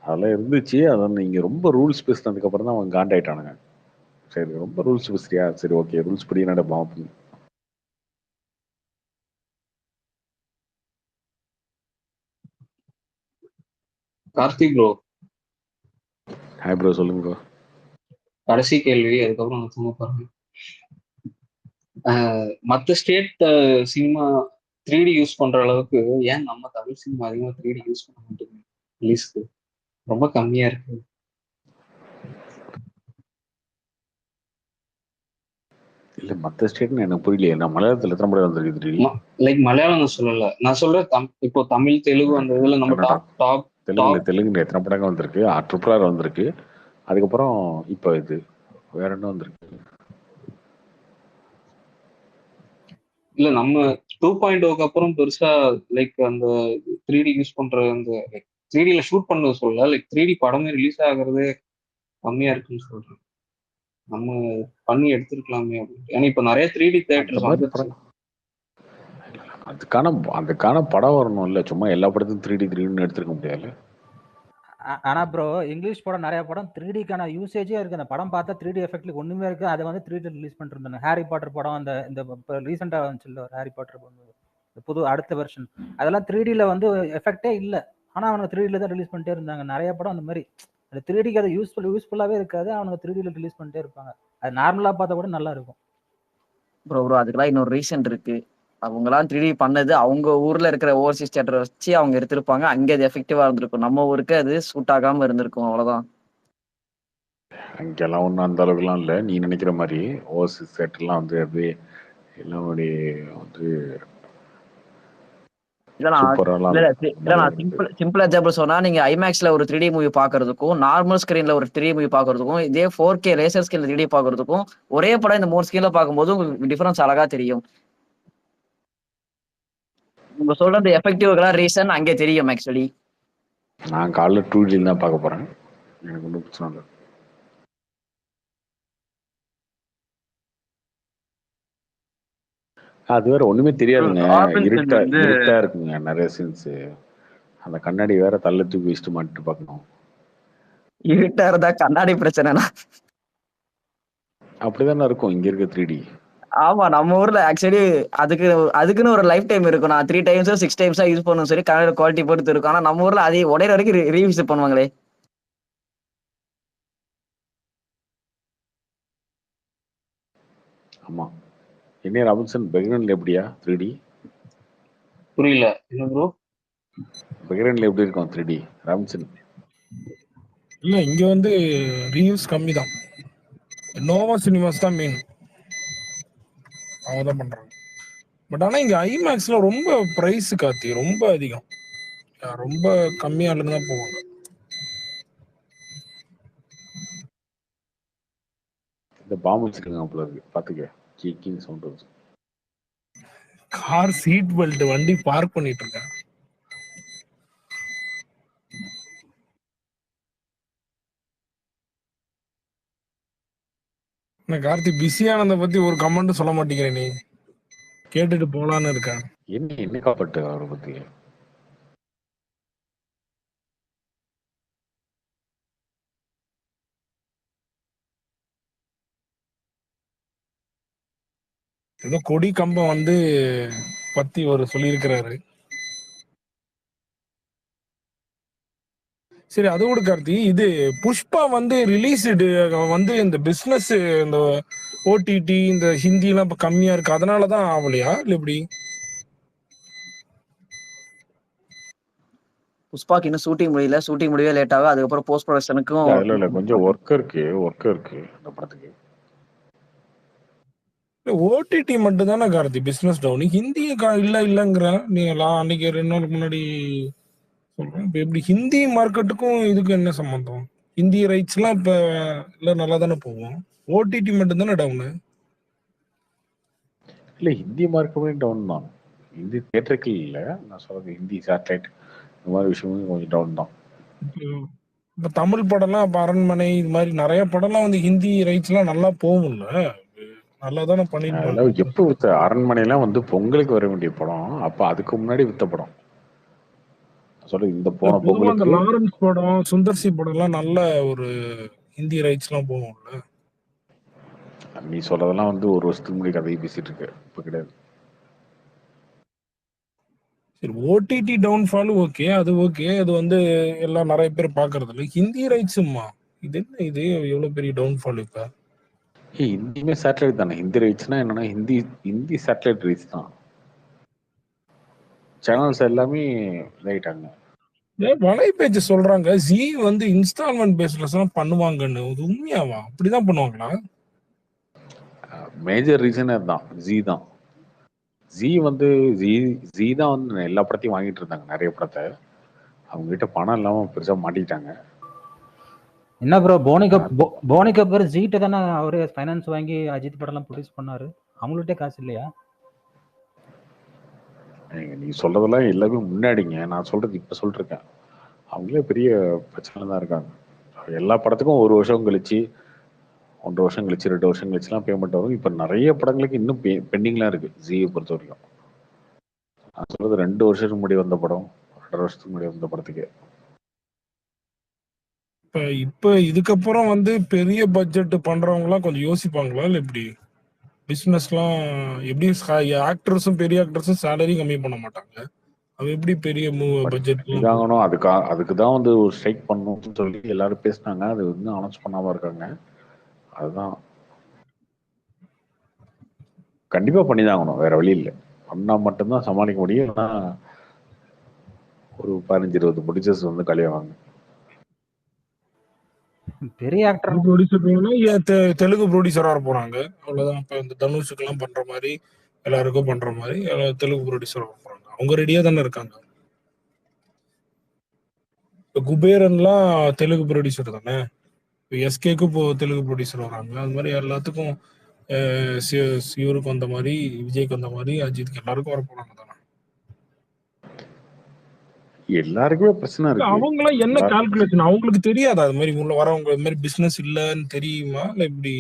அதெல்லாம் இருந்துச்சு. அதான் இங்கே ரொம்ப ரூல்ஸ் பேசினதுக்கு அப்புறம் தான் அவன் காண்டாயிட்டானுங்க. சரி ரொம்ப ரூல்ஸ் பேசுறியா, சரி ஓகே ரூல்ஸ் படி நடப்போம் அப்படின்னு. கார்த்திக் ப்ரோ. ஹாய் ப்ரோ, சொல்லுங்க ப்ரோ. கடைசி கேள்வி, அதுக்கப்புறம் நான் சும்மா பாருங்க. மற்ற ஸ்டேட் சினிமா 3D யூஸ் பண்ற அளவுக்கு ஏன் நம்ம தமிழ் சினிமா அதிகமாக 3D யூஸ் பண்ண மாட்டேங்குது? ரிலீஸ்க்கு ரொம்ப கம்மியா இருக்கு. இல்ல மற்ற ஸ்டேட்னு எனக்கு புரியலையே. நான் மலையாளத்தில் எத்தனை படம் வந்திருக்கு 3D? லைக் மலையாளம் நான் சொல்லல, நான் சொல்றேன் இப்போ தமிழ் தெலுங்கு அந்த இதுல நம்ம டாப் தெலுங்குல எத்தனை படங்கள் வந்திருக்கு? ட்ரிபிள் வந்திருக்கு. அதுக்கப்புறம் இப்போ இது வேற என்ன வந்திருக்கு? இல்ல நம்ம 2.0க்கு அப்புறம் பெருசா லைக் அந்த 3D யூஸ் பண்ற அந்த 3Dல ஷூட் பண்ணது சொல்லல, லைக் 3D படமே ரிலீஸ் ஆகுறது கம்மியா இருக்குன்னு சொல்றேன். நம்ம பண்ணி எடுத்துருக்கலாமே அப்படின்னு. ஏன்னா இப்ப நிறைய 3D தியேட்டர்ஸ் வந்துருச்சு. அதுக்கான படம் வரணும் இல்ல, சும்மா எல்லா படத்தையும் 3D எடுத்துருக்க முடியாது. ஆனா ப்ரோ இங்கிலீஷ் படம் நிறைய படம் 3Dக்கான யூசேஜே இருக்கு. அந்த படம் பார்த்தா 3D எஃபெக்ட்ல ஒண்ணுமே இருக்கு. அதை வந்து 3D ரிலீஸ் பண்ணிட்டு இருந்தாங்க. ஹாரி பாட்டர் படம் அந்த இந்த ரீசெண்டா வந்துச்சுல்ல ஒரு ஹாரி பாட்டர் புது அடுத்த வெர்ஷன், அதெல்லாம் 3Dல வந்து எஃபெக்டே இல்லை. ஆனா அவனுக்கு 3Dல தான் ரிலீஸ் பண்ணிட்டே இருந்தாங்க. நிறைய படம் அந்த மாதிரி அது 3Dக்கு அது யூஸ்ஃபுல்லாவே இருக்காது. அவனுக்கு 3Dல ரிலீஸ் பண்ணிட்டே இருப்பாங்க. அது நார்மலா பார்த்தா கூட நல்லா இருக்கும். ப்ரோ அதுக்கெல்லாம் இன்னொரு ரீசன் இருக்கு. அவங்களாம் 3D பண்ணது அவங்க ஊர்ல இருக்கிற ஓவர்சீஸ் தியேட்டர் வச்சு அவங்க எடுத்திருப்பாங்க. அங்கே அது எஃபெக்டிவா இருந்திருக்கும். நம்ம ஊருக்கு அது சூட் ஆகாம இருந்திருக்கும், அவ்வளவுதான். அங்கெல்லாம் ஒன்றும் அந்த அளவுக்குலாம் இல்லை. நீ நினைக்கிற மாதிரி ஓவர்சீஸ் தியேட்டர்லாம் வந்து அப்படியே எல்லாம் வந்து சிம்பிள் எக்ஸாம்பிள் சொன்னா, நீங்க ஐமேக்ஸ்ல ஒரு 3D மூவி பாக்குறதுக்கும் நார்மல் ஸ்கிரீன்ல ஒரு 3D மூவி பாக்குறதுக்கும் இதே 4K லேசர் ஸ்கிரீன்ல 3D பாக்குறதுக்கும் ஒரே படம் இந்த 3 ஸ்கிரீன்ல பார்க்கும்போது உங்களுக்கு டிஃபரன்ஸ் அழகா தெரியும். உங்க சொல்ற அந்த எஃபெக்டிவ்லாம் ரீசன் அங்கே தெரியும் ஆக்சுவலி. நான் காலைல 2D தான் பார்க்க போறேன். எனக்கு ஒன்றும் பிரச்சனை இல்லை. அது வேற ஒண்ணுமே தெரியாதுங்க. இருட்டா இருக்குங்க நிறைய சீன்ஸ். அந்த கண்ணாடி வேற தள்ள தூக்கி வச்சுட்டு மாட்டிட்டு பார்க்கணும். இருட்டா இருந்தா கண்ணாடி பிரச்சனைனா அப்படிதானே இருக்கும் இங்க இருக்க 3D. ஆமா, நம்ம ஊர்ல ஆக்சுவலி அதுக்குன்னு ஒரு லைஃப் டைம் இருக்கும். நான் 3 டைம்ஸோ 6 டைம்ஸா யூஸ் பண்ணும் சரி, கண்ணாடி குவாலிட்டி பொறுத்து இருக்கும். ஆனா நம்ம ஊர்ல அதே உடையிற வரைக்கும் ரீவிசிட் பண்ணுவாங்களே. ஆமா. என்ன ராபின்சன் பெக்ரன்ல எப்படியா 3D? புரியல என்ன ப்ரோ? பெக்ரன்ல எப்படி இருக்கும் 3D ராபின்சன்? இல்ல இங்க வந்து ரீயூஸ் கம்மி தான். நோவா சினிமாஸ் தான் மெயின், அவங்க தான் பண்றாங்க. பட் ஆனா இங்க ஐமேக்ஸ்ல ரொம்ப பிரைஸ் காத்தி ரொம்ப அதிகம், ரொம்ப கம்மியால தான் போவாங்க. இந்த பாம்பு வச்சிருக்காங்க போல இருக்கு, பாத்துக்க. கீக்கிங் சவுண்ட் வருது. கார் சீட் பெல்ட் வண்டி பார்க் பண்ணிட்டு இருக்கேன். நான் கார்த்தி பிஸியானதை பத்தி ஒரு கமெண்ட் சொல்ல மாட்டேங்கிறேன், நீ கேட்டுட்டு போலான்னு இருக்கேன். என்ன காப்பட்டு அவரை பத்தி? ஏதோ கொடி கம்பம் வந்து பத்தி ஒரு சொல்லியிருக்கிறாரு. சரி, அது கூட கார்த்தி, இது புஷ்பா வந்து ரிலீஸ் வந்து இந்த பிசினஸ் இந்த ஓடிடி இந்த ஹிந்தி எல்லாம் இப்ப கம்மியா இருக்கு, அதனாலதான் ஆகலையா இல்ல எப்படி? புஷ்பாக்கு இன்னும் ஷூட்டிங் முடியல, ஷூட்டிங் முடியவே லேட் ஆகும். அதுக்கப்புறம் போஸ்ட் ப்ரொடக்ஷனுக்கும் இல்ல கொஞ்சம் ஒர்க் இருக்கு இந்த படத்துக்கு. ஓடிடி மட்டும் தானே கார்த்தி பிசினஸ் டவுன், ஹிந்தி இல்லங்கிற நீ அன்னைக்கு 2 நாளுக்கு முன்னாடி சொல்றேன். இப்ப எப்படி ஹிந்தி மார்க்கெட்டுக்கும் இதுக்கு என்ன சம்பந்தம்? ஹிந்தி ரைட்ஸ் எல்லாம் இப்ப இல்ல நல்லா தானே போகும், ஓடிடி மட்டும் தானே டவுனு. இல்ல ஹிந்தி மார்க்கமே டவுன் தான், ஹிந்தி தியேட்டருக்கு இல்ல நான் சொல்றது, ஹிந்தி சேட்டலைட் இந்த மாதிரி விஷயமும் கொஞ்சம் டவுன் தான். இப்ப தமிழ் படம்லாம் இப்ப அரண்மனை இது மாதிரி நிறைய படம்லாம் வந்து ஹிந்தி ரைட்ஸ் எல்லாம் நல்லா போகும்ல, நல்லா தானே பண்ணிருப்பாங்க. எப்ப வித்த அரண்மனைலாம் வந்து பொங்கலுக்கு வர வேண்டிய படம், அப்ப அதுக்கு முன்னாடி வித்த படம். சொல்ல இந்த போன பொங்கலுக்கு லாரன்ஸ் படம் சுந்தர்சி படம் எல்லாம் நல்ல ஒரு ஹிந்தி ரைட்ஸ் எல்லாம் போகும்ல. நீ சொல்றதெல்லாம் வந்து ஒரு வருஷத்துக்கு முன்னாடி கதையை பேசிட்டு இருக்கு, இப்ப கிடையாது. சரி, ஓடிடி டவுன்ஃபால் ஓகே, அது ஓகே, அது வந்து எல்லாம் நிறைய பேர் பாக்குறது இல்லை. ஹிந்தி ரைட்ஸுமா இது என்ன, இது எவ்வளவு பெரிய டவுன்ஃபால் இப்ப? ஹிந்தியுமே சேட்டலைட் தானே. ஹிந்தி ரைட்ஸ்னா என்னன்னா ஹிந்தி சேட்டலைட் ரைட்ஸ் தான், சேனல்ஸ் எல்லாமே இதாயிட்டாங்க. வலை பேச்சு சொல்றாங்க ஜி வந்து இன்ஸ்டால்மெண்ட் பேஸ்ல எல்லாம் பண்ணுவாங்கன்னு, அது உண்மையாவா? அப்படிதான் பண்ணுவாங்களா? மேஜர் ரீசன் அதுதான், ஜி தான். ஜி தான் வந்து எல்லா படத்தையும் வாங்கிட்டு இருந்தாங்க, நிறைய படத்தை. அவங்க கிட்ட பணம் இல்லாம பெருசா மாட்டிட்டாங்க. என்ன ப்ரோ, போனி கபூர் ஜீட்ட தானே அவரே ஃபைனான்ஸ் வாங்கி அஜித் படம் எல்லாம் ப்ரொடியூஸ் பண்ணாரு, அவங்கள்ட்ட காசு இல்லையா? நீ சொல்றதெல்லாம் எல்லாமே முன்னாடிங்க, நான் சொல்றது இப்ப சொல்லிருக்கேன். அவங்களே பெரிய பிரச்சனை தான் இருக்காங்க. எல்லா படத்துக்கும் 1 வருஷம் கழிச்சு 1.5 வருஷம் கழிச்சு 2 வருஷம் கழிச்சுலாம் பேமெண்ட் வரும். இப்ப நிறைய படங்களுக்கு இன்னும் பெண்டிங்லாம் இருக்கு ஜியை பொறுத்த வரைக்கும். நான் சொல்றது 2 வருஷத்துக்கு முன்னாடி வந்த படம், 2.5 வருஷத்துக்கு முன்னாடி வந்த படத்துக்கு. இப்ப இதுக்கப்புறம் வந்து பெரிய பட்ஜெட் பண்றவங்க எல்லாம் கொஞ்சம் யோசிப்பாங்களா இல்ல எப்படி? பிசினஸ்லாம் எப்படி? ஆக்டர்ஸும் பெரிய ஆக்டர்ஸும் சேலரி கம்மி பண்ண மாட்டாங்க, அது எப்படி பெரிய பட்ஜெட் இதாகணும்? அதுக்கு தான் வந்து ஒரு ஸ்ட்ரைக் பண்ணணும்னு சொல்லி எல்லாரும் பேசினாங்க, அது வந்து அனௌன்ஸ் பண்ணாம இருக்காங்க. அதுதான் கண்டிப்பா பண்ணிதான் ஆகணும், வேற வழி இல்லை. பண்ணா மட்டும்தான் சமாளிக்க முடியும். ஆனா ஒரு 15-20 ப்ரொடியூசர்ஸ் வந்து கழிவாங்க. பெரிய ஆக்டர் தெலுங்கு ப்ரொடியூசரா போறாங்க, அவ்வளவுதான். இப்ப இந்த தனுஷுக்கு எல்லாம் பண்ற மாதிரி எல்லாருக்கும் பண்ற மாதிரி தெலுங்கு ப்ரொடியூசரா போறாங்க, அவங்க ரெடியா தானே இருக்காங்க. இப்ப குபேரன்லாம் தெலுங்கு ப்ரொடியூசர் தானே, எஸ்கேக்கு இப்போ தெலுங்கு ப்ரொடியூசர் வராங்க. அது மாதிரி எல்லாத்துக்கும் இவருக்கு வந்த மாதிரி, விஜய்க்கு வந்த மாதிரி அஜித்துக்கு எல்லாருக்கும் வர போறாங்க தானே. எல்லாருக்குமே பிரச்சனை இருக்கு. அவங்களாம் என்ன எல்லாருக்கும் கால்குலேஷன் அவங்களுக்கு தெரியாதா? அது மாதிரி உள்ள வரவங்க இது மாதிரி பிசினஸ் இல்லன்னு தெரியுமா இல்ல எப்படி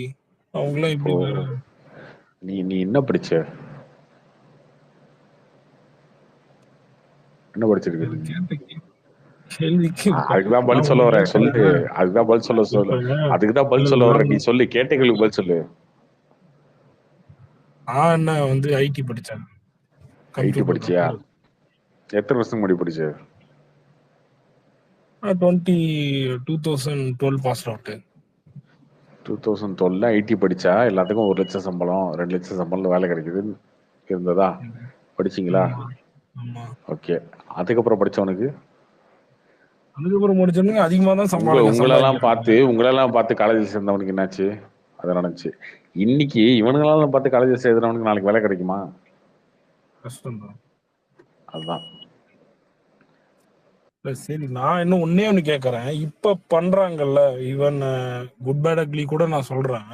அவங்களாம் இப்போ எப்படி வேற நீ நீ என்ன படிச்ச? என்ன படிச்சிருக்க நீ? கேட்ட கேள்விக்கு அதுக்குதான் பதில் நான் சொல்ல ஒண்ணு வரேன் சொல்லு. கேட்கறேன். அதுக்குதான் பதில் சொல்ல இப்ப அதுக்குதான் பதில் இல்ல சொல்ல வர்றேன். நீ நான் சொல்லு, கேட்ட கேள்விக்கு பதில் சொல்லு. நான் என்ன வந்து ஐடி படிச்சேன், ஐடி கம்ப்யூட்டர் படிச்சியா? எத்தனை வருஷம் முன்னாடி படிச்ச? 2012 பாஸ் அவுட். 2012 ஐடி படிச்சா எல்லாத்துக்கும் 1 லட்சம் சம்பளம் 2 லட்சம் சம்பளம் வேலை கிடைக்குதுன்னு இருந்ததா? படிச்சீங்களா? ஆமா ஆமா. ஓகே. அதுக்கப்புறம் படிச்சவனுக்கு அதுக்கப்புறம் முடிச்சோன்னு அதிகமா தான் உங்களெல்லாம் சம்பாதிக்கிறாங்க. உங்களெல்லாம் பார்த்து காலேஜில் சேர்ந்தவனுக்கு என்னாச்சு? அதை நினைச்சு இன்னைக்கு இவனுங்களெல்லாம் பார்த்து காலேஜில் சேர்ந்தவனுக்கு நாளைக்கு வேலை கிடைக்குமா? கஷ்டம் தான். அதுதான். சரி, நான் இன்னும் ஒண்ணு கேக்குறேன். இப்ப பண்றாங்கல்ல ஈவன் குட் பேட் அக்லி கூட நான் சொல்றேன்.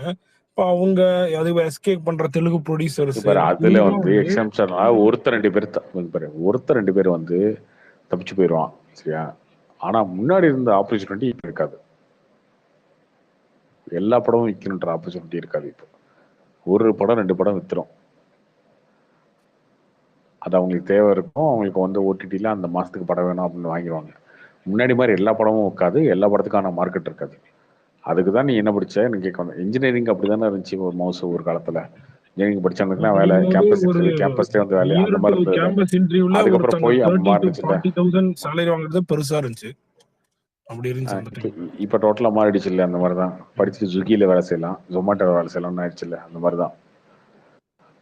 இப்ப அவங்க அது எஸ்கேப் பண்ற தெலுங்கு ப்ரொடியூசர்ஸ் பாரு, அதுல இவங்கெல்லாம் வந்து எக்ஸாம்ஷனா ஒருத்தர் 2 பேர் பாரு, ஒருத்தர் 2 பேர் வந்து தப்பிச்சு போயிடுவான். சரியா? ஆனா முன்னாடி இருந்த ஆப்பர்ச்சுனிட்டி இப்ப இருக்காது. எல்லா படமும் விற்கணுன்ற ஆப்பர்ச்சுனிட்டி இருக்காது. இப்போ ஒரு படம் 2 படம் வித்துரும். அது அவங்களுக்கு தேவை இருக்கும். அவங்களுக்கு வந்து ஓடிடியில் அந்த மாதத்துக்கு படம் வேணும் அப்படின்னு வாங்கிடுவாங்க. முன்னாடி மாதிரி எல்லா படமும் இருக்காது, எல்லா படத்துக்கான மார்க்கெட் இருக்காது. அதுக்கு தான் நீ என்ன படிச்ச எனக்கு கேட்க வந்தேன். இன்ஜினியரிங் அப்படி தானே இருந்துச்சு ஒரு மவுசு ஒரு காலத்தில். இன்ஜினியரிங் படித்தவங்களுக்குலாம் வேலை, கேம்பஸ் ஒரு இன்டர்வியூ, கேம்பஸ்லேயே வந்து வேலை, நியர் அந்த டு மாதிரி இருந்தது. கேம்பஸ் இன்டர்வியூல அதுக்கப்புறம் ஒருத்தங்க போய் 30 to மாறிடுச்சுல்ல. 40,000 சேலரி வாங்குறது பெருசா இருந்துச்சு. அப்படி இருந்துச்சு அந்த இப்போ டைம். இப்போ டோட்டலாக மாறிடுச்சு இல்லை? அந்த மாதிரி தான். படிச்சுட்டு ஸ்விக்கியில் வேலை செய்யலாம், ஜொமேட்டோவில் வேலை செய்யலாம்னு ஆயிடுச்சு இல்லை? அந்த மாதிரி தான்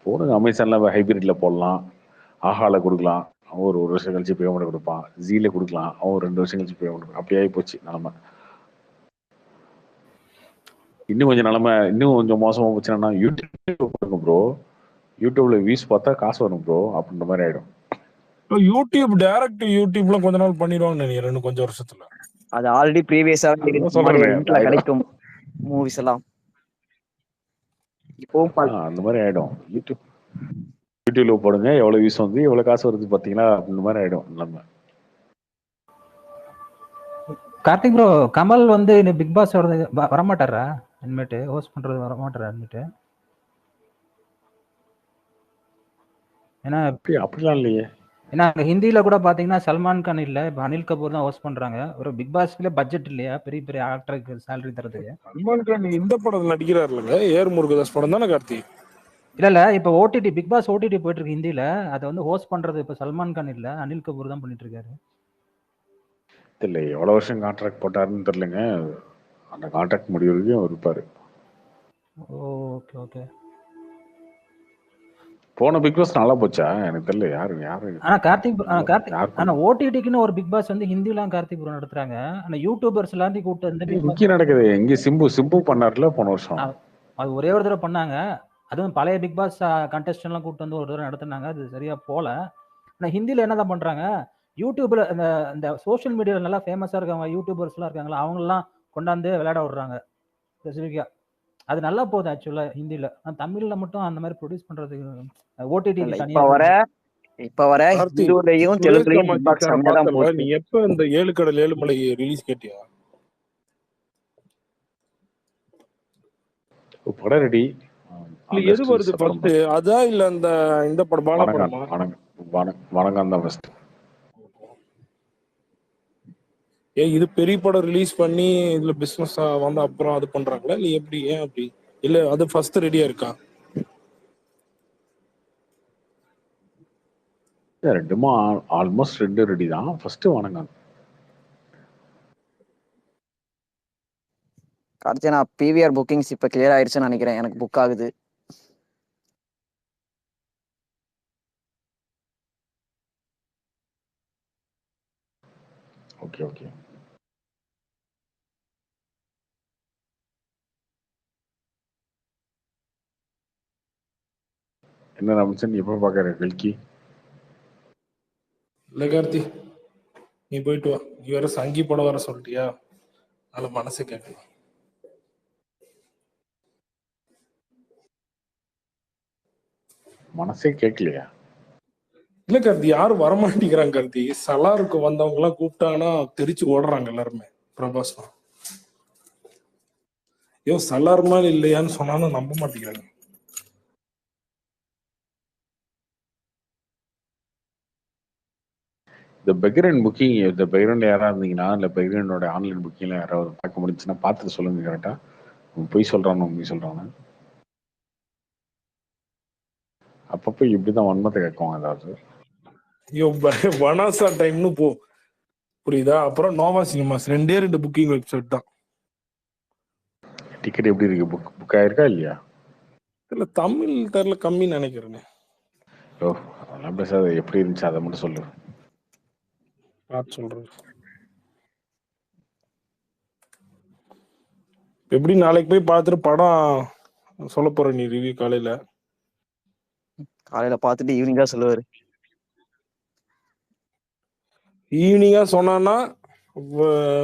போடுங்க. அமேசானில் ஹைபிரிட்டில் போடலாம், ஆஹாவில் கொடுக்கலாம், அவன் ஒரு வருஷம் கழிச்சு பேமெண்ட் கொடுப்பான். ஜீல கொடுக்கலாம், அவன் 2 வருஷம் கழிச்சு பேமெண்ட் கொடுப்பான். அப்படி ஆகி போச்சு நிலமை. இன்னும் கொஞ்சம் மோசமாக போச்சுன்னா யூடியூப் போடுங்க ப்ரோ. யூடியூப்ல வியூஸ் பார்த்தா காசு வரும் ப்ரோ அப்படின்ற மாதிரி ஆயிடும். யூடியூப் டைரக்ட் யூடியூப்ல கொஞ்ச நாள் பண்ணிடுவாங்கன்னு நினைக்கிறேன், இன்னும் கொஞ்சம் வருஷத்துல. அது ஆல்ரெடி ப்ரீவியஸா லிங்க்ல கிடைக்கும் மூவிஸ் எல்லாம். இப்போ அந்த மாதிரி ஆயிடும். யூடியூப்ல போடுங்க, எவ்வளவு வியூஸ் வந்து எவ்வளவு காசு வருது பாத்தீங்களா அந்த மாதிரி ஆயிடும் நம்ம. கார்த்திக் ப்ரோ, கமல் வந்து பிக் பாஸ் வரமாட்டாரா? இனிமேட்டு ஹோஸ்ட் பண்றது வரமாட்டாரா இனிமேட்டு? ஏன்னா அப்படிலாம் இல்லையே. ஏன்னா ஹிந்தியில கூட பாத்தீங்கன்னா சல்மான் கான் இல்ல, இப்ப அனில் கபூர் தான் ஹோஸ்ட் பண்றாங்க. ஒரு பிக் பாஸ்ல பட்ஜெட் இல்லையா பெரிய பெரிய ஆக்டருக்கு சேலரி தரதுக்கு? சல்மான் கான் இந்த படத்துல நடிக்கிறாரு இல்லைங்க, ஏர் முருகதாஸ் படம் தானே கார்த்தி? இல்ல இப்ப ஓடிடி பிக் பாஸ் ஓடிடி போயிட்டு இருக்கு ஹிந்தியில. அதை வந்து ஹோஸ்ட் பண்றது இப்ப சல்மான் கான் இல்ல, அனில் கபூர் தான் பண்ணிட்டு இருக்காரு. தெரியல எவ்வளவு வருஷம் கான்ட்ராக்ட் போட்டாருன்னு தெரியலங்க. அந்த கான்ட்ராக்ட் முடிவு வரைக்கும் இருப்பாரு. Okay okay. போன பிக் பாஸ் நல்லா போச்சா? எனக்கு தெரியல. யாரு ஆனா கார்த்திக் ஆனா ஓடிடிக்குன்னு ஒரு பிக் பாஸ் வந்து ஹிந்திலாம் கார்த்திக் ப்ரோ நடத்துறாங்க. ஆனா யூடியூபர்ஸ் எல்லாத்தையும் கூப்பிட்டு வந்து இங்க நடக்குது. இங்க சிம்பு பண்ணார்ல போன வருஷம். அது ஒரே ஒரு தடவை பண்ணாங்க. அதுவும் பழைய பிக் பாஸ் கண்டெஸ்டன்ட் எல்லாம் கூப்பிட்டு வந்து ஒரு தடவை நடத்துனாங்க. அது சரியா போல. ஆனா ஹிந்தில என்னதான் பண்றாங்க, யூடியூப்ல இந்த சோசியல் மீடியால நல்லா ஃபேமஸா இருக்காங்க யூடியூபர்ஸ் எல்லாம் இருக்காங்களா, அவங்க எல்லாம் கொண்டாந்து விளையாட விடுறாங்க ஸ்பெசிஃபிக்கா. அது நல்லா போகுது ஆக்சுவலா ஹிந்தில. தமிழ்ல மட்டும் அந்த மாதிரி ப்ரொடியூஸ் பண்றது ஓடிடி இப்ப வர ஹிந்திலையும் தெலுங்குலயும் பிக் பாஸ் கம்மியா தான் போகுது. நீ எப்ப இந்த 7 கடல் 7 மலை ரிலீஸ் கேட்டியா? படம் ரெடி. எது வருது ஃபர்ஸ்ட், அதா இல்ல இந்த படம் பாலா படமா? வணங்கம் தான் ஃபர்ஸ்ட். இது பெரிய படம் ரிலீஸ் பண்ணி இதுல பிசினஸ் வந்து அப்புறம் அது பண்றாங்களா இல்ல எப்படி? ஏன் அப்படி? இல்ல அது ஃபர்ஸ்ட் ரெடியா இருக்கா? ரெண்டுமா ஆல்மோஸ்ட் 2 ரெடி தான். ஃபர்ஸ்ட் வணங்கம். அடுத்து நான் பிவிஆர் புக்கிங்ஸ் இப்ப கிளியர் ஆயிடுச்சுன்னு நினைக்கிறேன். எனக்கு புக் ஆகுது. Okay okay. என்ன ராமச்சன் எப்ப பாக்குற கல்கி? இல்ல கார்த்தி, நீ போயிட்டு வா. நீ வேற சங்கி படம் வர சொல்லிட்டியா, அதனால மனசு கேட்கல. மனசே கேட்கலையா? இல்ல கார்த்தி, யாரும் வரமாட்டேங்கிறாங்க கார்த்தி. சலாருக்கு வந்தவங்க எல்லாம் கூப்பிட்டாங்கன்னா தெரிச்சு ஓடுறாங்க எல்லாருமே. பிரபாஸ் தான். ஐயோ சலார் மாதிரி இல்லையான்னு சொன்னாலும் நம்ப மாட்டேங்கிறாங்க. இந்த பெக்ரைன் புக்கிங், இந்த பெக்ரைன்ல யாராவது இருந்தீங்கன்னா, இல்லை பெக்ரைனோட ஆன்லைன் புக்கிங்ல யாராவது பார்க்க முடிஞ்சுன்னா பார்த்துட்டு சொல்லுங்க. கரெக்டா பொய் சொல்றான்னு உண்மை சொல்றாங்க. அப்பப்போ இப்படிதான் வன்மத்தை கேட்குவாங்க ஏதாவது. ஐயோ வனாசா டைம்னு போ, புரியுதா? அப்புறம் நோவா சினிமாஸ், 2 புக்கிங் வெப்சைட் தான். டிக்கெட் எப்படி இருக்கு? புக் ஆயிருக்கா இல்லையா? இல்ல தமிழ் தெரியல, கம்மின்னு நினைக்கிறேன். ஓ அதெல்லாம் பேசாத, எப்படி இருந்துச்சு அதை மட்டும் சொல்லு. பார்த்து சொல்றேன். எப்படி நாளைக்கு போய் பார்த்துட்டு படம் சொல்ல போற நீ ரிவ்யூ? காலையில பார்த்துட்டு ஈவினிங்கா சொல்லுவாரு. ஈவினிங்கா சொன்னான்னா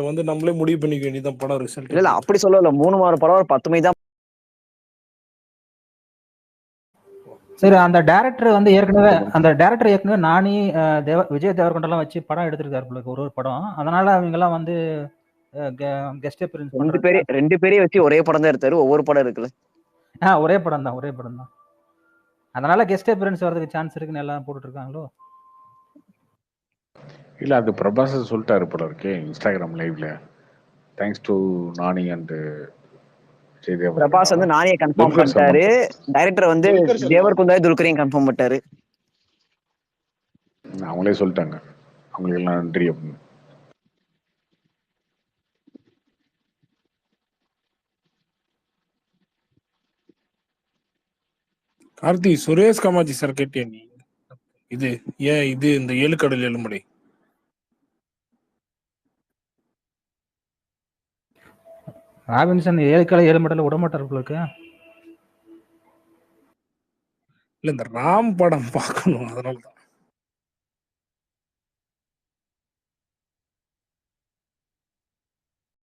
வந்து நம்மளே முடிவு பண்ணிக்க வேண்டியதான் படம் ரிசல்ட். இல்ல அப்படி சொல்லல, 3 வார படம் ஒரு 10 மணி தான். சரி, அந்த டேரக்டர் வந்து ஏற்கனவே நானி விஜய் தேவர்கொண்டெல்லாம் வச்சு படம் எடுத்திருக்காரு ஒரு படம். அதனால அவங்க எல்லாம் வந்து கெஸ்ட் அப்பியரன்ஸ் 2 பேரையும் வச்சு ஒரே படம் தான் எடுத்தாரு. ஒவ்வொரு படம் இருக்குல்ல. ஒரே படம் தான். அதனால கெஸ்ட் அப்பியரன்ஸ் வரதுக்கு சான்ஸ் இருக்குன்னு எல்லாம் போட்டுட்டு இருக்காங்களோ. இல்ல அது பிரபாஸ் சொல்லிட்டாரு போல இருக்கே இன்ஸ்டாகிராம் லைவ்ல. Thanks to Nani and Prabhas வந்து நானியை கன்ஃபார்ம் பண்ணிட்டாரு. டைரக்டர் வந்து தேவர்குண்டா துல்கரையும் கன்ஃபார்ம் பண்ணிட்டாரு. அவங்களே சொல்லிட்டாங்க அவங்களுக்கு எல்லாம் நன்றி அப்படின்னு. கார்த்தி, சுரேஷ் காமாஜி சார் கேட்டியா நீ? இது இந்த 7 கடல் 7 மடை ராபின்சன் 7 கடல் 7 மடையில விட மாட்டார் உங்களுக்கு. இல்ல இந்த ராம் படம் பார்க்கணும், அதனாலதான்.